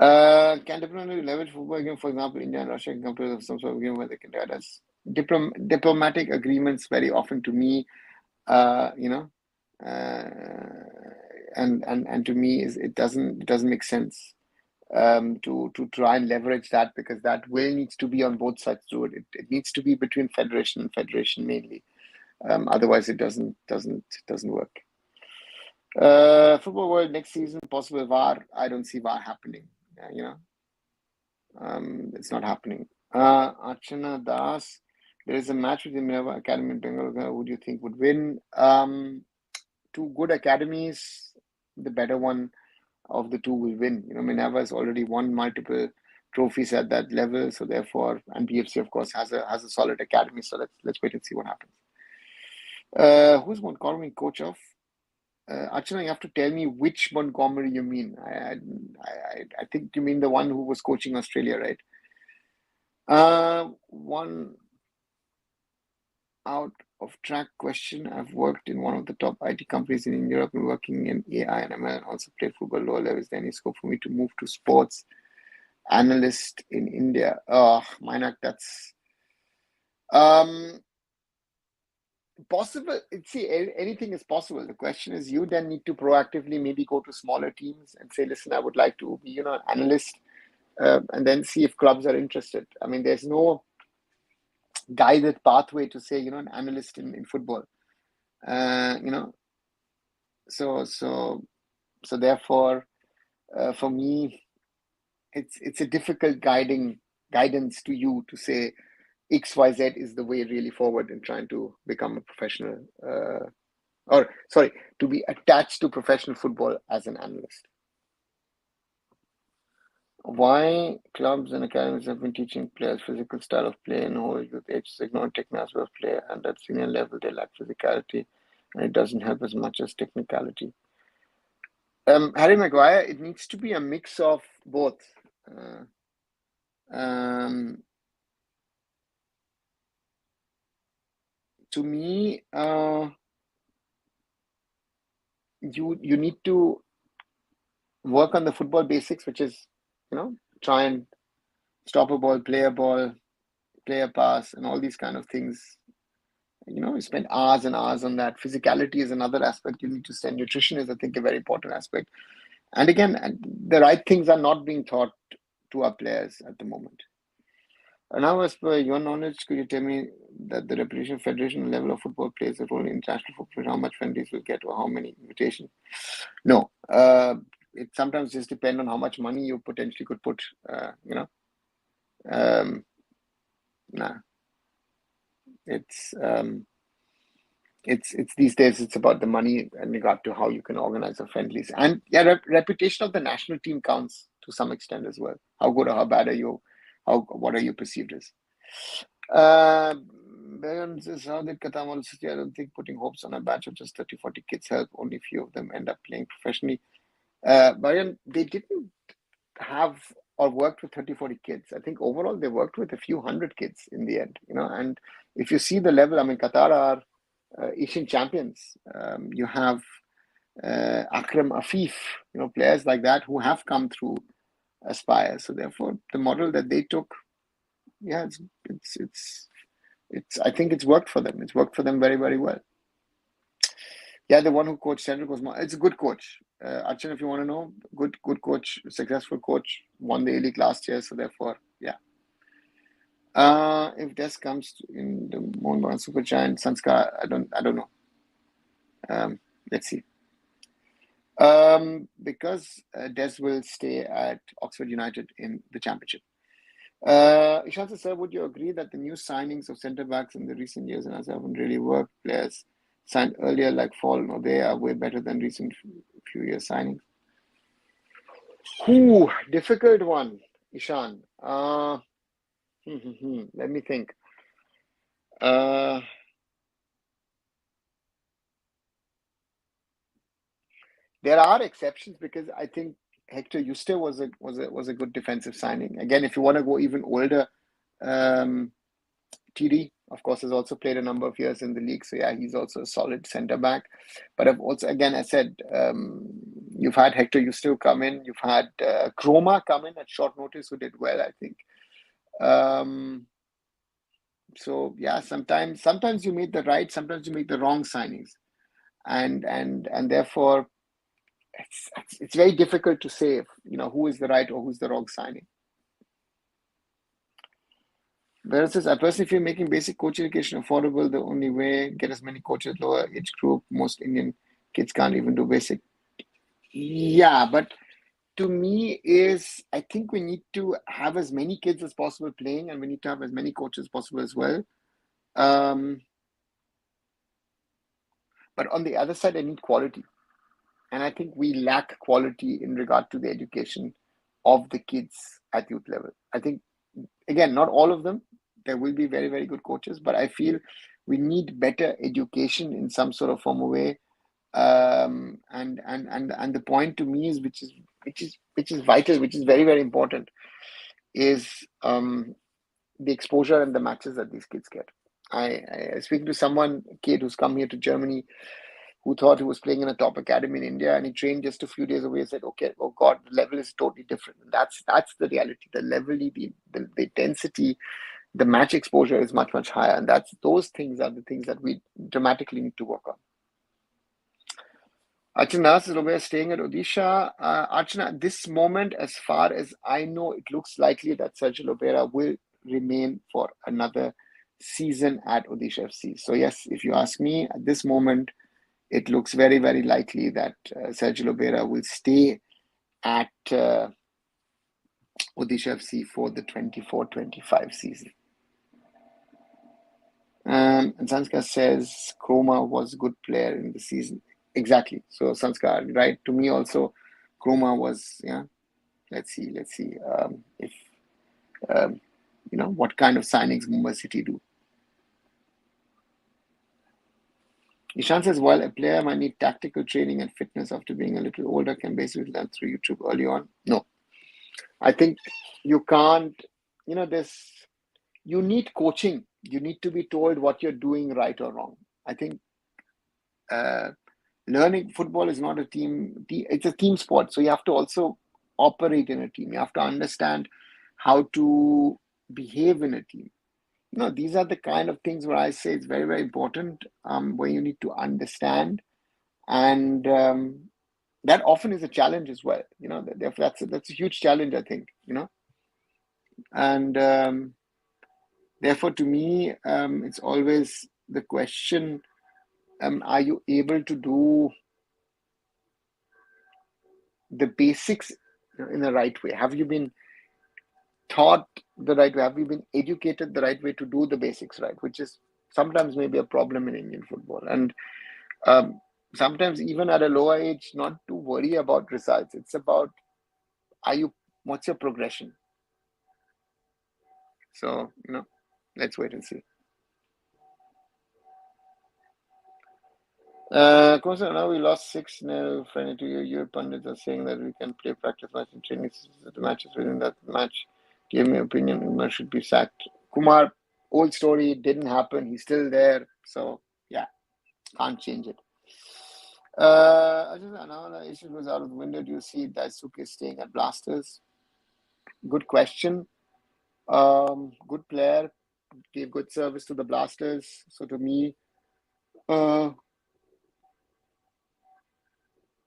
Can diplomatic leverage football game, for example, India and Russia can come to some sort of game where they can add us diplomatic agreements very often to me, and to me it doesn't make sense to try and leverage that, because that will needs to be on both sides to it. It needs to be between federation and federation mainly. Otherwise, it doesn't work. Football World next season, possible VAR. I don't see VAR happening. It's not happening. Archana Das, there is a match with the Minerva Academy in Bengal. Who do you think would win? Two good academies, the better one of the two will win. Minerva has already won multiple trophies at that level, so therefore, and BFC of course has a solid academy. So let's wait and see what happens. Who's Montgomery coach of? Archana, you have to tell me which Montgomery you mean. I think you mean the one who was coaching Australia, right? One out of track question. I've worked in one of the top IT companies in Europe and working in AI and ML and also played football lower level. Is there any scope for me to move to sports analyst in India? Mainak, that's possible. See, anything is possible. The question is, you then need to proactively maybe go to smaller teams and say, listen, I would like to be, an analyst, and then see if clubs are interested. I mean, there's no guided pathway to say, an analyst in football. So therefore, for me, it's a difficult guidance to you to say XYZ is the way really forward in trying to become a professional, to be attached to professional football as an analyst. Why clubs and academies have been teaching players physical style of play and whole youth age, ignoring technical way of play, and at senior level they lack physicality, and it doesn't help as much as technicality. Harry Maguire, it needs to be a mix of both. To me, you need to work on the football basics, which is, try and stop a ball, play a pass, and all these kind of things. You spend hours and hours on that. Physicality is another aspect you need to study. Nutrition is, I think, a very important aspect. And again, the right things are not being taught to our players at the moment. And now, as per your knowledge, could you tell me that the reputation federation level of football plays a role in international football? How much friendlies will get or how many invitations? No. It sometimes just depends on how much money you potentially could put, It's these days, it's about the money in regard to how you can organize the friendlies. And reputation of the national team counts to some extent as well. How good or how bad are you? What are you perceived as? Bayan says, how did Katamal say, I don't think putting hopes on a batch of just 30-40 kids help. Only few of them end up playing professionally. Bayan, they didn't have or worked with 30-40 kids. I think overall they worked with a few hundred kids in the end, and if you see the level, I mean, Qatar are Asian champions. You have Akram Afif, players like that who have come through Aspire. So therefore, the model that they took yeah, it's. I think it's worked for them. It's worked for them very, very well. Yeah, the one who coached Central was it's a good coach. Archana, if you want to know, good coach, successful coach, won the A-League last year, so therefore, yeah. If Des comes in the Mohan Bagan Super Giant, Sanskar, I don't know. Let's see. Because Des will stay at Oxford United in the Championship. Ishanta sir, would you agree that the new signings of centre backs in the recent years and haven't really worked? Players signed earlier like Fall, no, they are way better than recent few years signings. Difficult one, Ishan. Let me think. There are exceptions because I think Hector Eustace was a good defensive signing. Again, if you want to go even older, TD, of course, has also played a number of years in the league. So yeah, he's also a solid centre back. But I've also, again, I said, you've had Hector Eustace come in. You've had Chroma come in at short notice, who did well, I think. So yeah, sometimes you make the right, sometimes you make the wrong signings, and therefore it's very difficult to say if, who is the right or who's the wrong signing. Whereas I personally feel making basic coach education affordable, the only way, get as many coaches, lower age group. Most Indian kids can't even do basic. Yeah, but to me I think we need to have as many kids as possible playing, and we need to have as many coaches as possible as well. But on the other side, I need quality. And I think we lack quality in regard to the education of the kids at youth level. I think, again, not all of them. There will be very, very good coaches, but I feel we need better education in some sort of form or way. And the point to me is which is vital, which is very, very important, is the exposure and the matches that these kids get. I speaking to a kid who's come here to Germany, who thought he was playing in a top academy in India, and he trained just a few days away and said, okay, oh God, the level is totally different. And that's the reality. The level, the intensity, the match exposure is much, much higher. And those things are the things that we dramatically need to work on. Archana says, we're staying at Odisha. Archana, at this moment, as far as I know, it looks likely that Sergio Lobera will remain for another season at Odisha FC. So yes, if you ask me, at this moment, it looks very, very likely that Sergio Lobera will stay at Odisha FC for the 24-25 season. And Sanskar says Chroma was a good player in the season. Exactly. So Sanskar, right? To me also, Chroma was, yeah. Let's see if, what kind of signings Mumbai City do. Ishan says, while a player might need tactical training and fitness after being a little older, can basically learn through YouTube early on. No. I think you can't, you need coaching. You need to be told what you're doing right or wrong. I think learning football is not it's a team sport. So you have to also operate in a team. You have to understand how to behave in a team. These are the kind of things where I say it's very, very important, where you need to understand. And that often is a challenge as well. Therefore, that's a huge challenge, I think, And therefore, to me, it's always the question, are you able to do the basics in the right way? Have you been taught the right way? Have you been educated the right way to do the basics right? Which is sometimes maybe a problem in Indian football. And sometimes even at a lower age, not to worry about results. It's about, what's your progression? So, let's wait and see. Now we lost 6-0. Friendly to you. Your pundits are saying that we can play practice match and training the matches within that match. Give me opinion. Umar should be sacked. Kumar, old story, didn't happen. He's still there. So, yeah, can't change it. I just now issue goes out of the window. Do you see Daisuke staying at Blasters? Good question. Good player, gave good service to the Blasters. So to me,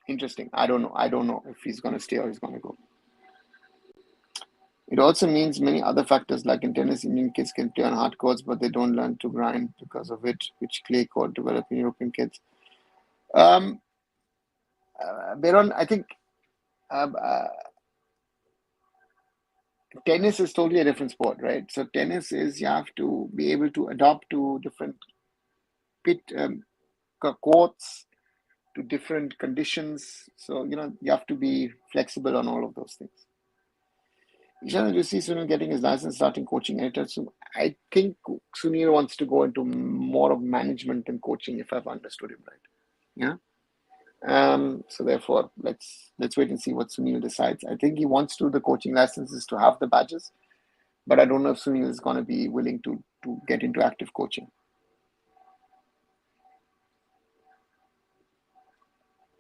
interesting. I don't know. I don't know if he's going to stay or he's going to go. It also means many other factors, like in tennis, Indian kids can play on hard courts, but they don't learn to grind because of it, which clay court develop in European kids. Beron, I think um, uh, tennis is totally a different sport, right? So tennis is you have to be able to adapt to different pit courts, to different conditions. So you have to be flexible on all of those things. Ishan, do you see Sunil getting his license, starting coaching anytime soon? I think Sunil wants to go into more of management and coaching, if I've understood him right. Yeah. So therefore, let's wait and see what Sunil decides. I think he wants to the coaching licenses to have the badges, but I don't know if Sunil is going to be willing to get into active coaching.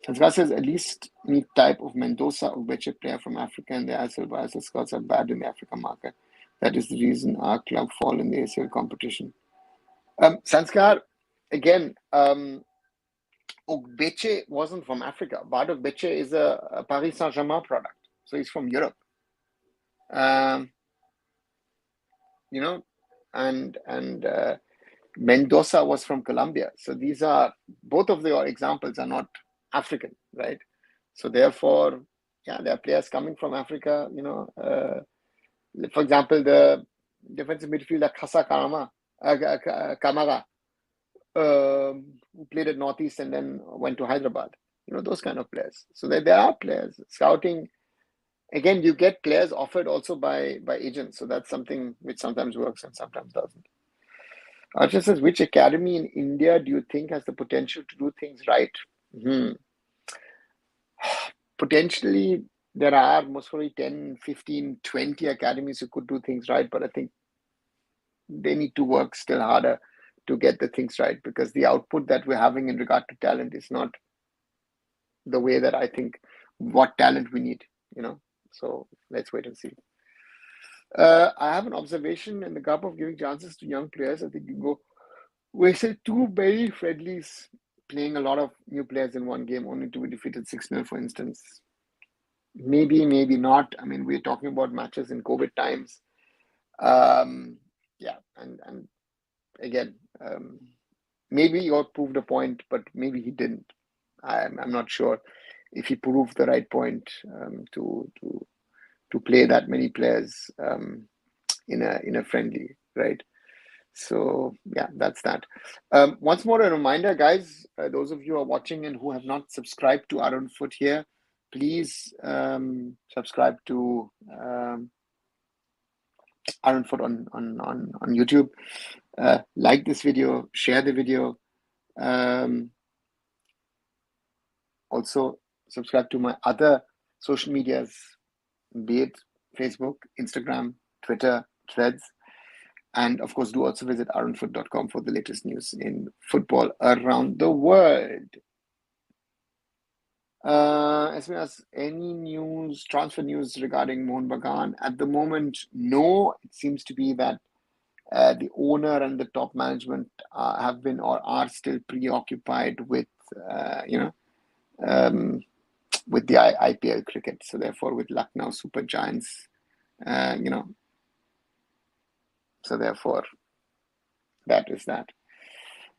Sanskar says, at least meet type of Mendoza or Beche player from Africa, and the ISL scouts are bad in the African market. That is the reason our club fall in the ASL competition. Sanskar, again, Ogbeche wasn't from Africa. Bardo Beche is a Paris Saint-Germain product. So he's from Europe. And Mendoza was from Colombia. So these are, both of your examples are not African, right? So therefore, yeah, there are players coming from Africa, for example, the defensive midfielder Kasa Kamara, who played at Northeast and then went to Hyderabad. Those kind of players. So there are players. Scouting, again, you get players offered also by agents. So that's something which sometimes works and sometimes doesn't. Archer says, which academy in India do you think has the potential to do things right? Potentially, there are most probably 10, 15, 20 academies who could do things right, but I think they need to work still harder to get the things right, because the output that we're having in regard to talent is not the way that I think what talent we need, So let's wait and see. I have an observation in the gap of giving chances to young players. I think you go wasted two very friendlies, playing a lot of new players in one game, only to be defeated 6-0, for instance. Maybe not. I mean, we're talking about matches in COVID times. Yeah, and again, maybe you proved a point, but maybe he didn't. I'm not sure if he proved the right point to play that many players in a friendly, right? So yeah, that's that. Once more, a reminder, guys, those of you who are watching and who have not subscribed to Arunfoot here, please subscribe to Arunfoot on YouTube. Like this video, share the video. Also subscribe to my other social medias, be it Facebook, Instagram, Twitter, Threads. And of course, do also visit arunfoot.com for the latest news in football around the world. As well as any news, transfer news regarding Mohun Bagan, at the moment, no. It seems to be that the owner and the top management have been or are still preoccupied with, with the IPL cricket. So therefore, with Lucknow Super Giants, so therefore, that is that.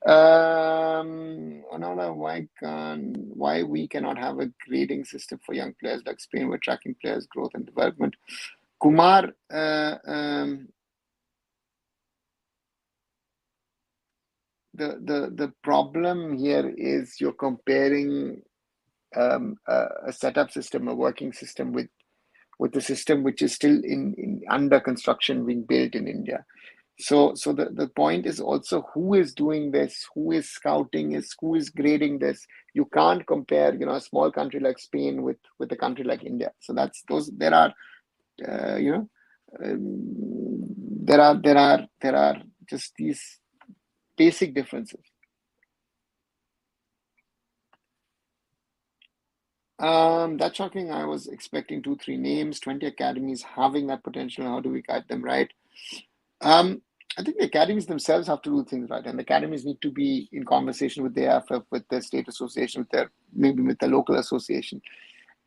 Another, why we cannot have a grading system for young players like Spain? We're tracking players' growth and development. Kumar, the problem here is you're comparing a setup system, a working system with the system which is still in under construction, being built in India. So the point is also who is doing this, who is scouting this, who is grading this. You can't compare, a small country like Spain with a country like India. So that's those. There are, there are just these basic differences. That's shocking. I was expecting 2-3 names, 20 academies having that potential. How do we guide them right? I think the academies themselves have to do things right, and the academies need to be in conversation with the AIFF, with the state association, with their maybe with the local association,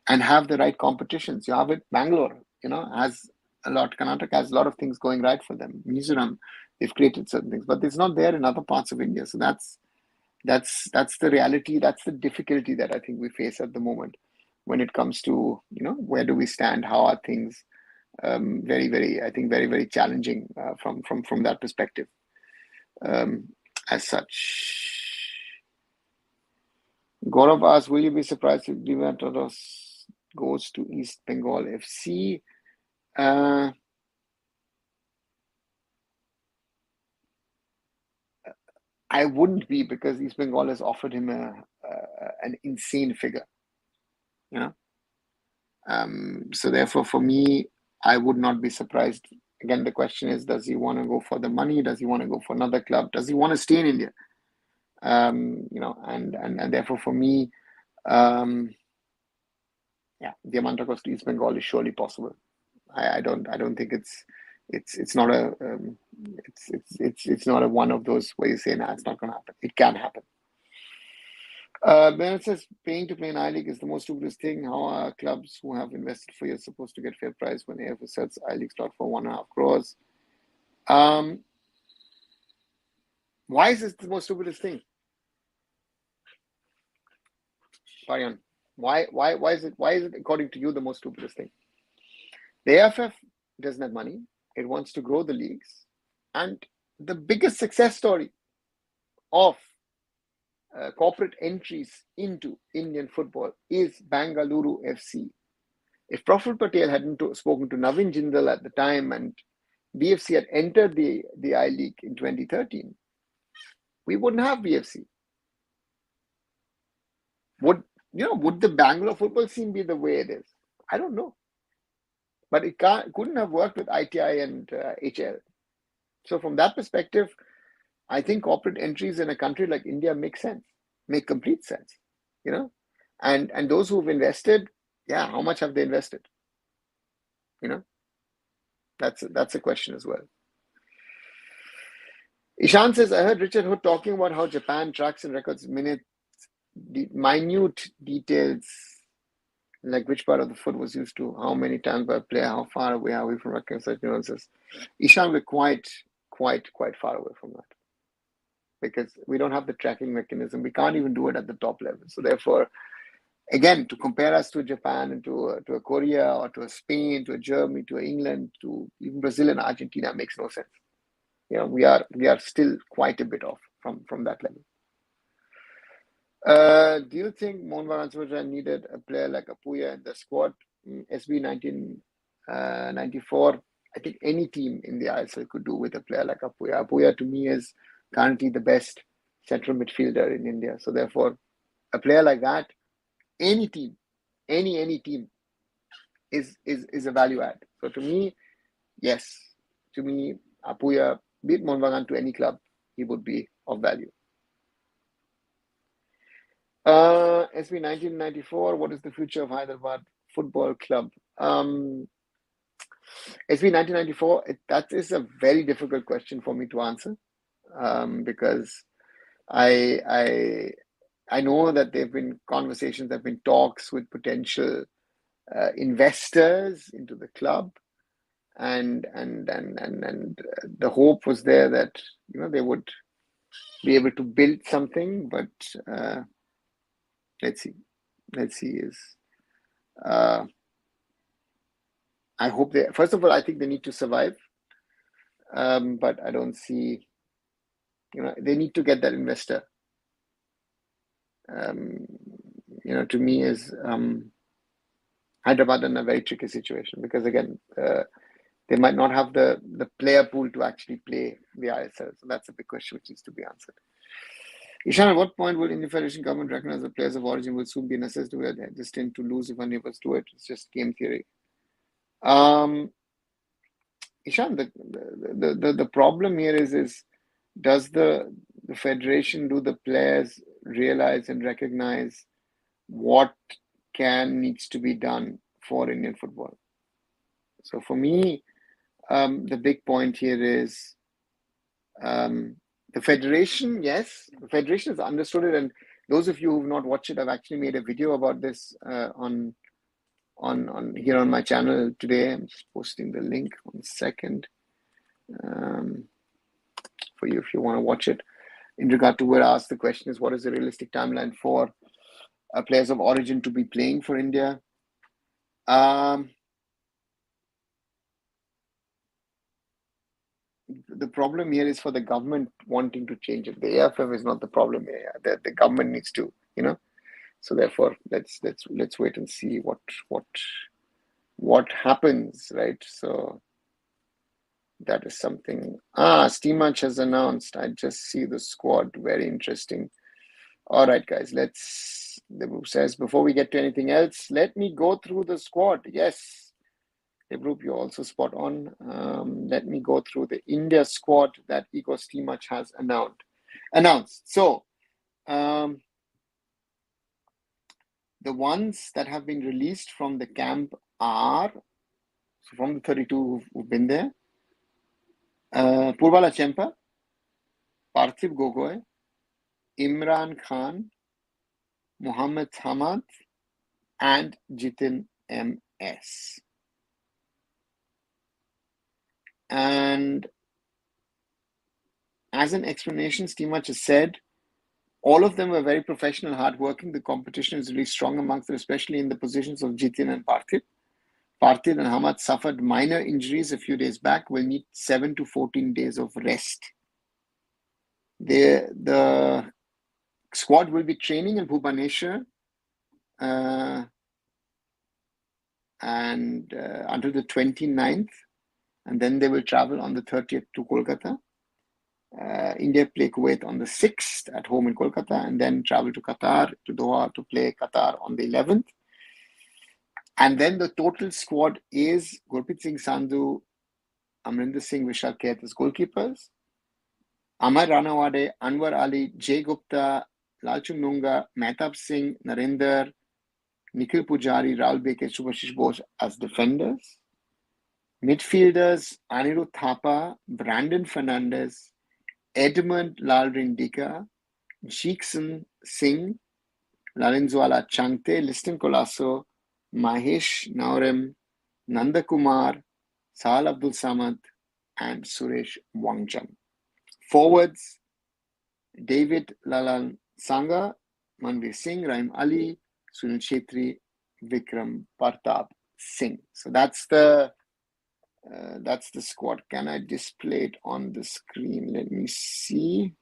and have the right competitions. You have it. Bangalore, has a lot. Karnataka has a lot of things going right for them. Mizoram, they've created certain things, but it's not there in other parts of India. So that's the reality. That's the difficulty that I think we face at the moment when it comes to where do we stand? How are things? Very, very, I think very, very challenging from that perspective. As such, Gaurav asks, will you be surprised if Divatros goes to East Bengal FC? I wouldn't be, because East Bengal has offered him an insane figure. So therefore, for me, I would not be surprised. Again, the question is, does he want to go for the money? Does he want to go for another club? Does he want to stay in India? And therefore, for me, the Diamantakos to East Bengal is surely possible. I don't think it's not a it's not a one of those where you say, nah, it's not going to happen. It can happen. Then it says, paying to play in I-League is the most stupidest thing. How are clubs who have invested for years supposed to get fair price when AIFF sets I-League slot for 1.5 crores? Why is this the most stupidest thing? Parian, why is it according to you the most stupidest thing? The AIFF doesn't have money. It wants to grow the leagues, and the biggest success story of corporate entries into Indian football is Bengaluru FC. If Praful Patel hadn't spoken to Navin Jindal at the time and BFC had entered the I-League in 2013, we wouldn't have BFC. Would the Bangalore football scene be the way it is? I don't know. But it couldn't have worked with ITI and HL. So from that perspective, I think corporate entries in a country like India make complete sense. And those who've invested, how much have they invested? That's a question as well. Ishan says, I heard Richard Hood talking about how Japan tracks and records minute details, like which part of the foot was used to, how many times by player, how far away are we from recording such nuances. Ishan, we're quite far away from that, because we don't have the tracking mechanism. We can't even do it at the top level. So therefore, again, to compare us to Japan and to a Korea or to a Spain, to a Germany, to a England, to even Brazil and Argentina makes no sense. We are still quite a bit off from that level. Do you think Mohun Bagan needed a player like Apuya in the squad? SB 1994, I think any team in the ISL could do with a player like Apuya. Apuya to me is currently the best central midfielder in India. So therefore, a player like that, any team is a value add. So to me, yes, Apuya, be it Mohun Bagan to any club, he would be of value. SB 1994, what is the future of Hyderabad Football Club? SB 1994, that is a very difficult question for me to answer, because I know that there have been conversations, there have been talks with potential investors into the club, and the hope was there that they would be able to build something, but let's see. I hope first of all, I think they need to survive, but I don't see. They need to get that investor. To me is Hyderabad in a very tricky situation, because again, they might not have the player pool to actually play the ISL. So that's a big question which needs to be answered. Ishan, at what point will Indian Federation government recognize the players of origin will soon be necessary to just tend to lose if unable to do it? It's just game theory. Ishan, the problem here is does the federation, do the players realize and recognize what needs to be done for Indian football? So for me, the big point here is the federation. Yes, the federation has understood it, and those of you who've not watched it, I've actually made a video about this on here on my channel today. I'm just posting the link 1 second for you if you want to watch it. In regard to where I asked the question is, what is the realistic timeline for players of origin to be playing for India? The problem here is for the government wanting to change it. The AIFF is not the problem here. The government needs to, So therefore, let's wait and see what happens, right? So that is something. Steammatch has announced. I just see the squad. Very interesting. All right, guys. The group says before we get to anything else, let me go through the squad. Yes. The group, you're also spot on. Let me go through the India squad that Igor Stimac has announced. So, the ones that have been released from the camp are, so from the 32 who've been there, Purvala Chempa, Parthiv Gogoi, Imran Khan, Mohammad Hamad, and Jitin M.S. And as an explanation, Stimac has said, all of them were very professional, hardworking. The competition is really strong amongst them, especially in the positions of Jitin and Parthiv. Parthiv and Hamad suffered minor injuries a few days back, will need 7 to 14 days of rest. The squad will be training in Bhubaneswar and until the 29th, and then they will travel on the 30th to Kolkata. India play Kuwait on the 6th at home in Kolkata, and then travel to Qatar, to Doha, to play Qatar on the 11th. And then the total squad is Gurpreet Singh Sandhu, Amrinder Singh, Vishal Kait as goalkeepers, Amar Ranawade, Anwar Ali, Jay Gupta, Lalchung Nunga, Mehtab Singh, Narendra, Nikhil Pujari, Rahul Beke, Subhashish Bose as defenders. Midfielders, Anirudh Thapa, Brandon Fernandes, Edmund Lalrindika, Jeekson Singh, Lalinzwala Changte, Liston Colasso, Mahesh Naurem, Nanda Kumar, Sahal Abdul Samad, and Suresh Wangcham. Forwards, David Lalan Sangha, Manveer Singh, Rahim Ali, Sunil Chetri, Vikram Partap Singh. So that's the squad. Can I display it on the screen? Let me see.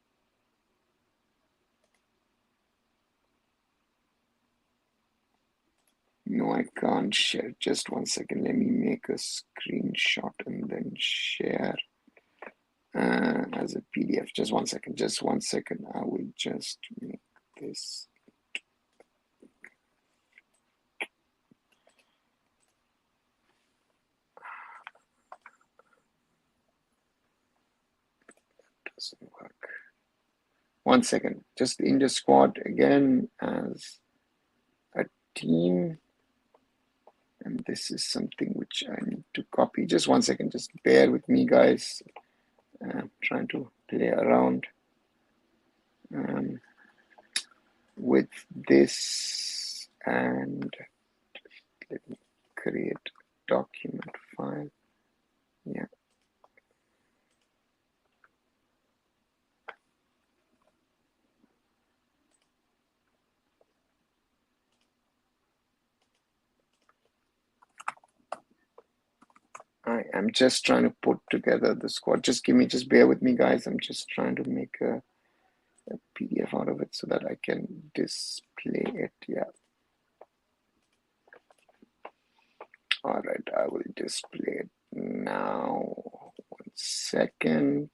No, I can't share. Just 1 second. Let me make a screenshot and then share as a PDF. Just 1 second. Just 1 second. I will just make this. Doesn't work. 1 second. Just the India squad again as a team. And this is something which I need to copy. Just 1 second. Just bear with me, guys. I'm trying to play around with this, and let me create a document file. Yeah. I am just trying to put together the squad. Just bear with me, guys. I'm just trying to make a PDF out of it so that I can display it. Yeah. All right, I will display it now. 1 second.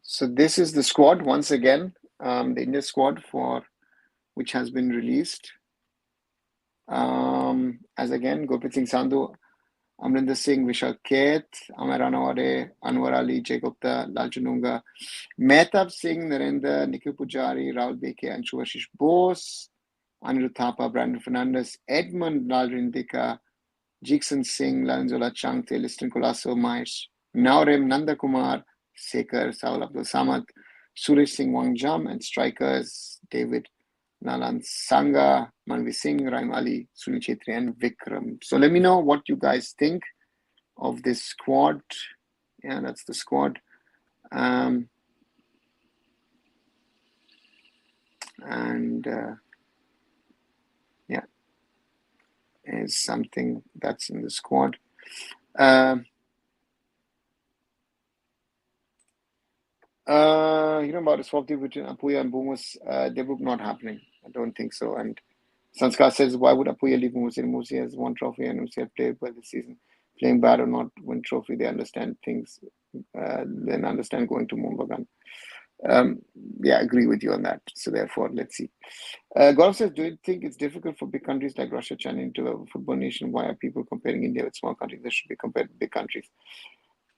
So this is the squad once again, the India squad which has been released. As again, Gurpreet Singh Sandhu, Amrinder Singh, Vishal Keth, Amar Ranawade, Anwar Ali, Jay Gupta, Lalchanunga, Mehtab Singh, Narendra, Nikhil Pujari, Rahul Beke, and Shubhashish Bose, Anirudh Thapa, Brandon Fernandez, Edmund Lalrindika, Jigsan Singh, Lalanzola Changte, Liston Kolaso, Mahesh, Naurem, Nanda Kumar, Sekar, Saul Abdul Samad, Suresh Singh Wangjam, and strikers David Nalan Sangha, Manvi Singh, Raim Ali, Sunil Chetri, and Vikram. So let me know what you guys think of this squad. Yeah, that's the squad. Yeah, is something that's in the squad. About a swap deal between Apuya and Boomers, they would not happening. I don't think so. And Sanskar says, why would Apuya leave Musi? Musi has one trophy and Musi have played well this season. Playing bad or not win trophy, they understand things, then understand going to Mumbagan. Yeah, I agree with you on that. So therefore, let's see. Gaurav says, do you think it's difficult for big countries like Russia, China into a football nation? Why are people comparing India with small countries? They should be compared with big countries.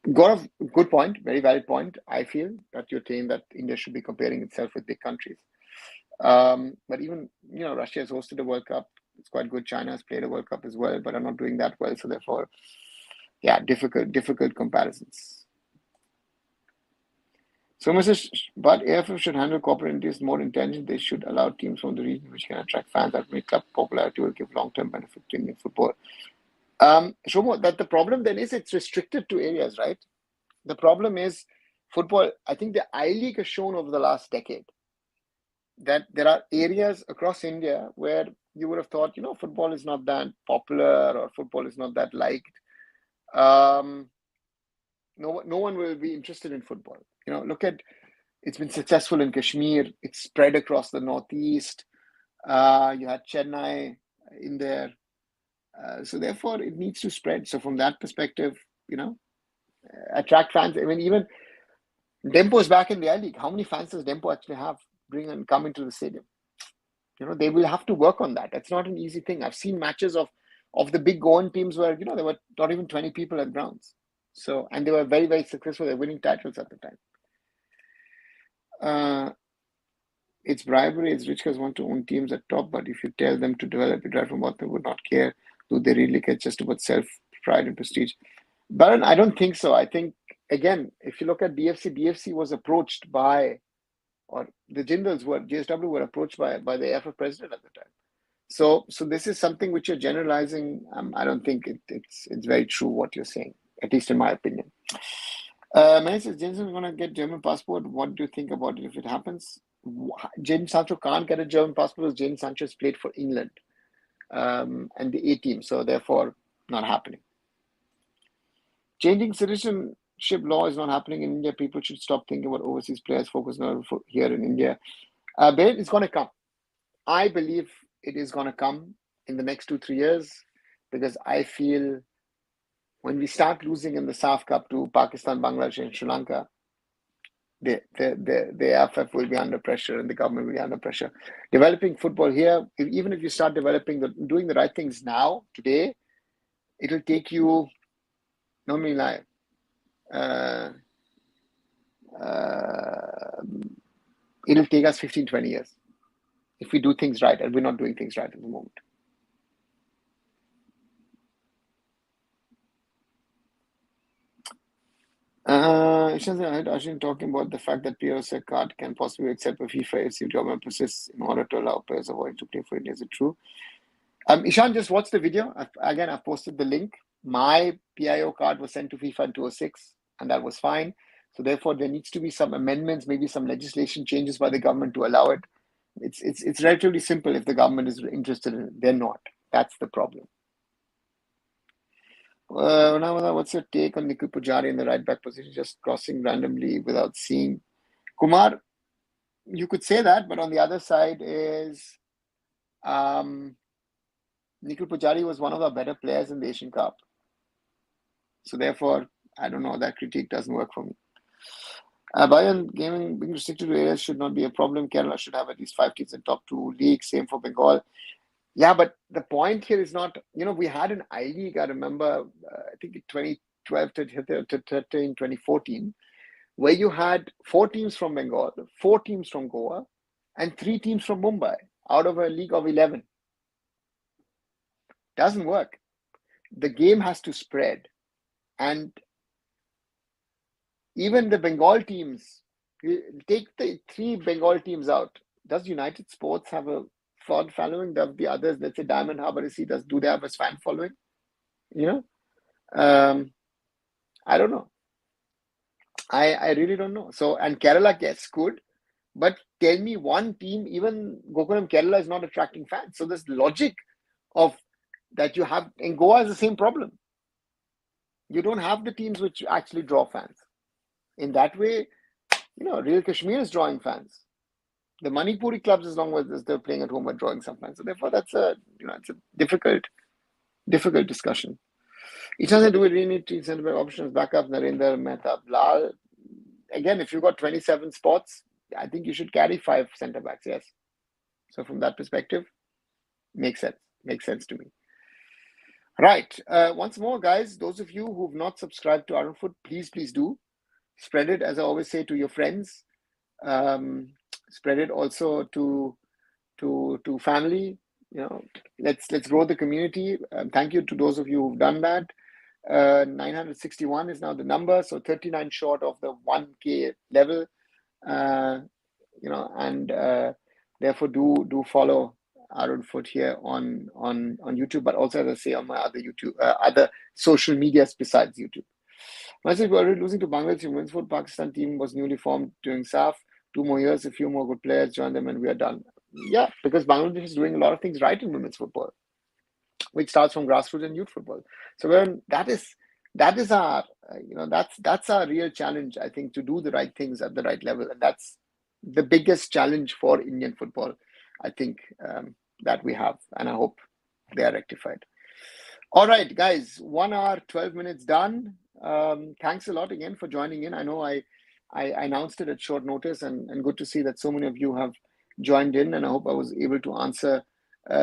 Gaurav, good point, very valid point. I feel that you're saying that India should be comparing itself with big countries. But even, Russia has hosted a World Cup. It's quite good. China has played a World Cup as well, but are not doing that well. So therefore, yeah, difficult comparisons. So, but AIFF should handle corporate entities more intelligent. They should allow teams from the region which can attract fans that make club popularity will give long-term benefit to Indian football. Shomo, that the problem then is it's restricted to areas, right? The problem is football. I think the I League has shown over the last decade that there are areas across India where you would have thought, football is not that popular or football is not that liked. No one will be interested in football. Look at, it's been successful in Kashmir. It's spread across the Northeast. You had Chennai in there. So therefore, it needs to spread. So from that perspective, attract fans. I mean, even Dempo is back in the I League. How many fans does Dempo actually have come into the stadium? They will have to work on that. That's not an easy thing. I've seen matches of the big Goan teams where, there were not even 20 people at grounds. So, and they were very, very successful. They're winning titles at the time. It's bribery. It's rich guys want to own teams at top, but if you tell them to develop it right from what they would not care, do they really care just about self-pride and prestige? Baron, I don't think so. I think, again, if you look at DFC was approached by, or the Jindals were, JSW were approached by the AIFF president at the time. So this is something which you're generalizing. I don't think it's very true what you're saying, at least in my opinion. Many says, Jensen is going to get German passport. What do you think about it if it happens? Jadon Sancho can't get a German passport because Jadon Sancho has played for England and the A team, so therefore not happening. Changing citizenship law is not happening in India. People should stop thinking about overseas players, focus on here in India. But it's going to come. I believe it is going to come in the next 2-3 years because I feel when we start losing in the SAF Cup to Pakistan, Bangladesh, and Sri Lanka, the AIFF will be under pressure and the government will be under pressure. Developing football here, even if you start doing the right things now, today, it'll take you, no me lie, it'll take us 15-20 years if we do things right, and we're not doing things right at the moment. I heard Ashwin talking about the fact that POS card can possibly accept a FIFA FC job process in order to allow players avoid to play for India. Is it true? Ishan, just watch the video. I've posted the link. My PIO card was sent to FIFA in 2006, and that was fine. So therefore, there needs to be some amendments, maybe some legislation changes by the government to allow it. It's relatively simple if the government is interested in it. They're not. That's the problem. What's your take on Nikhil Pujari in the right back position, just crossing randomly without seeing? Kumar, you could say that, but on the other side is Nikhil Pujari was one of our better players in the Asian Cup. So therefore, I don't know, that critique doesn't work for me. Bayan gaming being restricted to areas should not be a problem. Kerala should have at least 5 teams in top 2 leagues. Same for Bengal. Yeah, but the point here is not, we had an I League, I remember, I think in 2012 to 13, 2014, where you had 4 teams from Bengal, 4 teams from Goa, and 3 teams from Mumbai out of a league of 11. Doesn't work. The game has to spread. And even the Bengal teams, take the 3 Bengal teams out. Does United Sports have a fan following? Does the others, let's say Diamond Harbour SC, do they have a fan following? You know, I don't know. I really don't know. So, and Kerala gets good, but tell me one team, even Gokulam Kerala is not attracting fans. So this logic of that you have in Goa is the same problem. You don't have the teams which actually draw fans. In that way, Real Kashmir is drawing fans. The Manipuri clubs, as long as they're playing at home, are drawing some fans. So therefore, it's a difficult discussion. Each other, do we really need to centre back options, backup, Narendra, Mehta, Lal? Again, if you've got 27 spots, I think you should carry 5 centre backs, yes. So from that perspective, makes sense. Makes sense to me. Right. Once more, guys, those of you who've not subscribed to Arunfoot, please do. Spread it, as I always say, to your friends. Spread it also to family. Let's grow the community. Thank you to those of you who've done that. 961 is now the number, so 39 short of the 1K level. And therefore do follow Arunfoot here on YouTube, but also, as I say, on my other social medias besides YouTube. Myself, we're already losing to Bangladesh. Women's football Pakistan team was newly formed during SAF. 2 more years, a few more good players join them, and we are done. Yeah, because Bangladesh is doing a lot of things right in women's football, which starts from grassroots and youth football. So that is our that's our real challenge, I think, to do the right things at the right level, and that's the biggest challenge for Indian football, I think, that we have, and I hope they are rectified. All right, guys, 1 hour, 12 minutes done. Thanks a lot again for joining in. I know I announced it at short notice, and good to see that so many of you have joined in, and I hope I was able to answer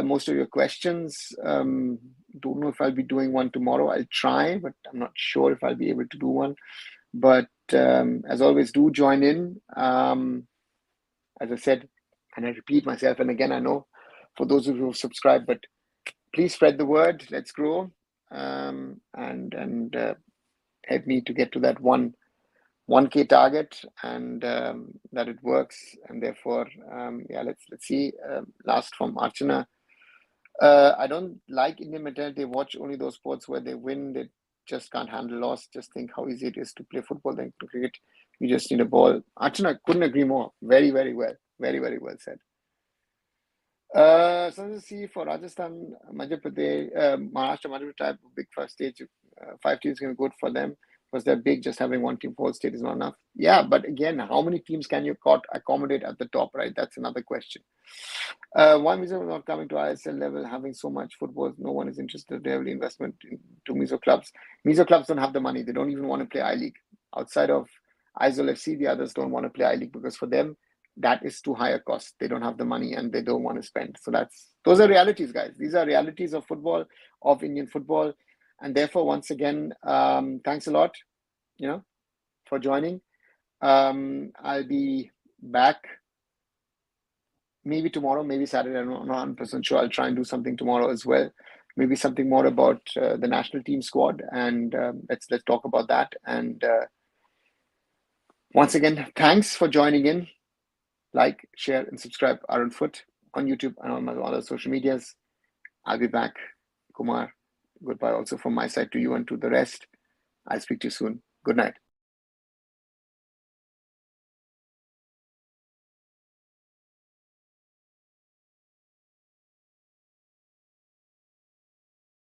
most of your questions. Don't know if I'll be doing one tomorrow. I'll try, but I'm not sure if I'll be able to do one. But as always, do join in. As I said, and I repeat myself, and again, I know for those of you who subscribe, but please spread the word. Let's grow, and help me to get to that 1K target, and that it works. And therefore, let's see. Last from Archana. I don't like Indian mentality. They watch only those sports where they win. They just can't handle loss. Just think how easy it is to play football than to cricket. You just need a ball. Archana, couldn't agree more. Very, very well. Very, very well said. So let's see for Rajasthan, Madhya Pradesh, Maharashtra, Madhya Pradesh, big first stage. 5 teams going to go good for them. Was they're big, just having 1 team for all state is not enough. Yeah, but again, how many teams can you accommodate at the top, right? That's another question. Why Mizo is not coming to ISL level, having so much football? No one is interested in heavily investment into Mizo clubs. Mizo clubs don't have the money. They don't even want to play I-League. Outside of Aizawl FC, the others don't want to play I-League because for them, that is too high a cost. They don't have the money and they don't want to spend. So those are realities, guys. These are realities of football, of Indian football. And therefore, once again, thanks a lot, for joining. I'll be back maybe tomorrow, maybe Saturday. I'm not 100% sure. I'll try and do something tomorrow as well. Maybe something more about the national team squad, and let's talk about that. And once again, thanks for joining in. Like, share, and subscribe Arunfoot on YouTube and on my other social medias. I'll be back. Kumar, goodbye also from my side to you and to the rest. I'll speak to you soon. Good night.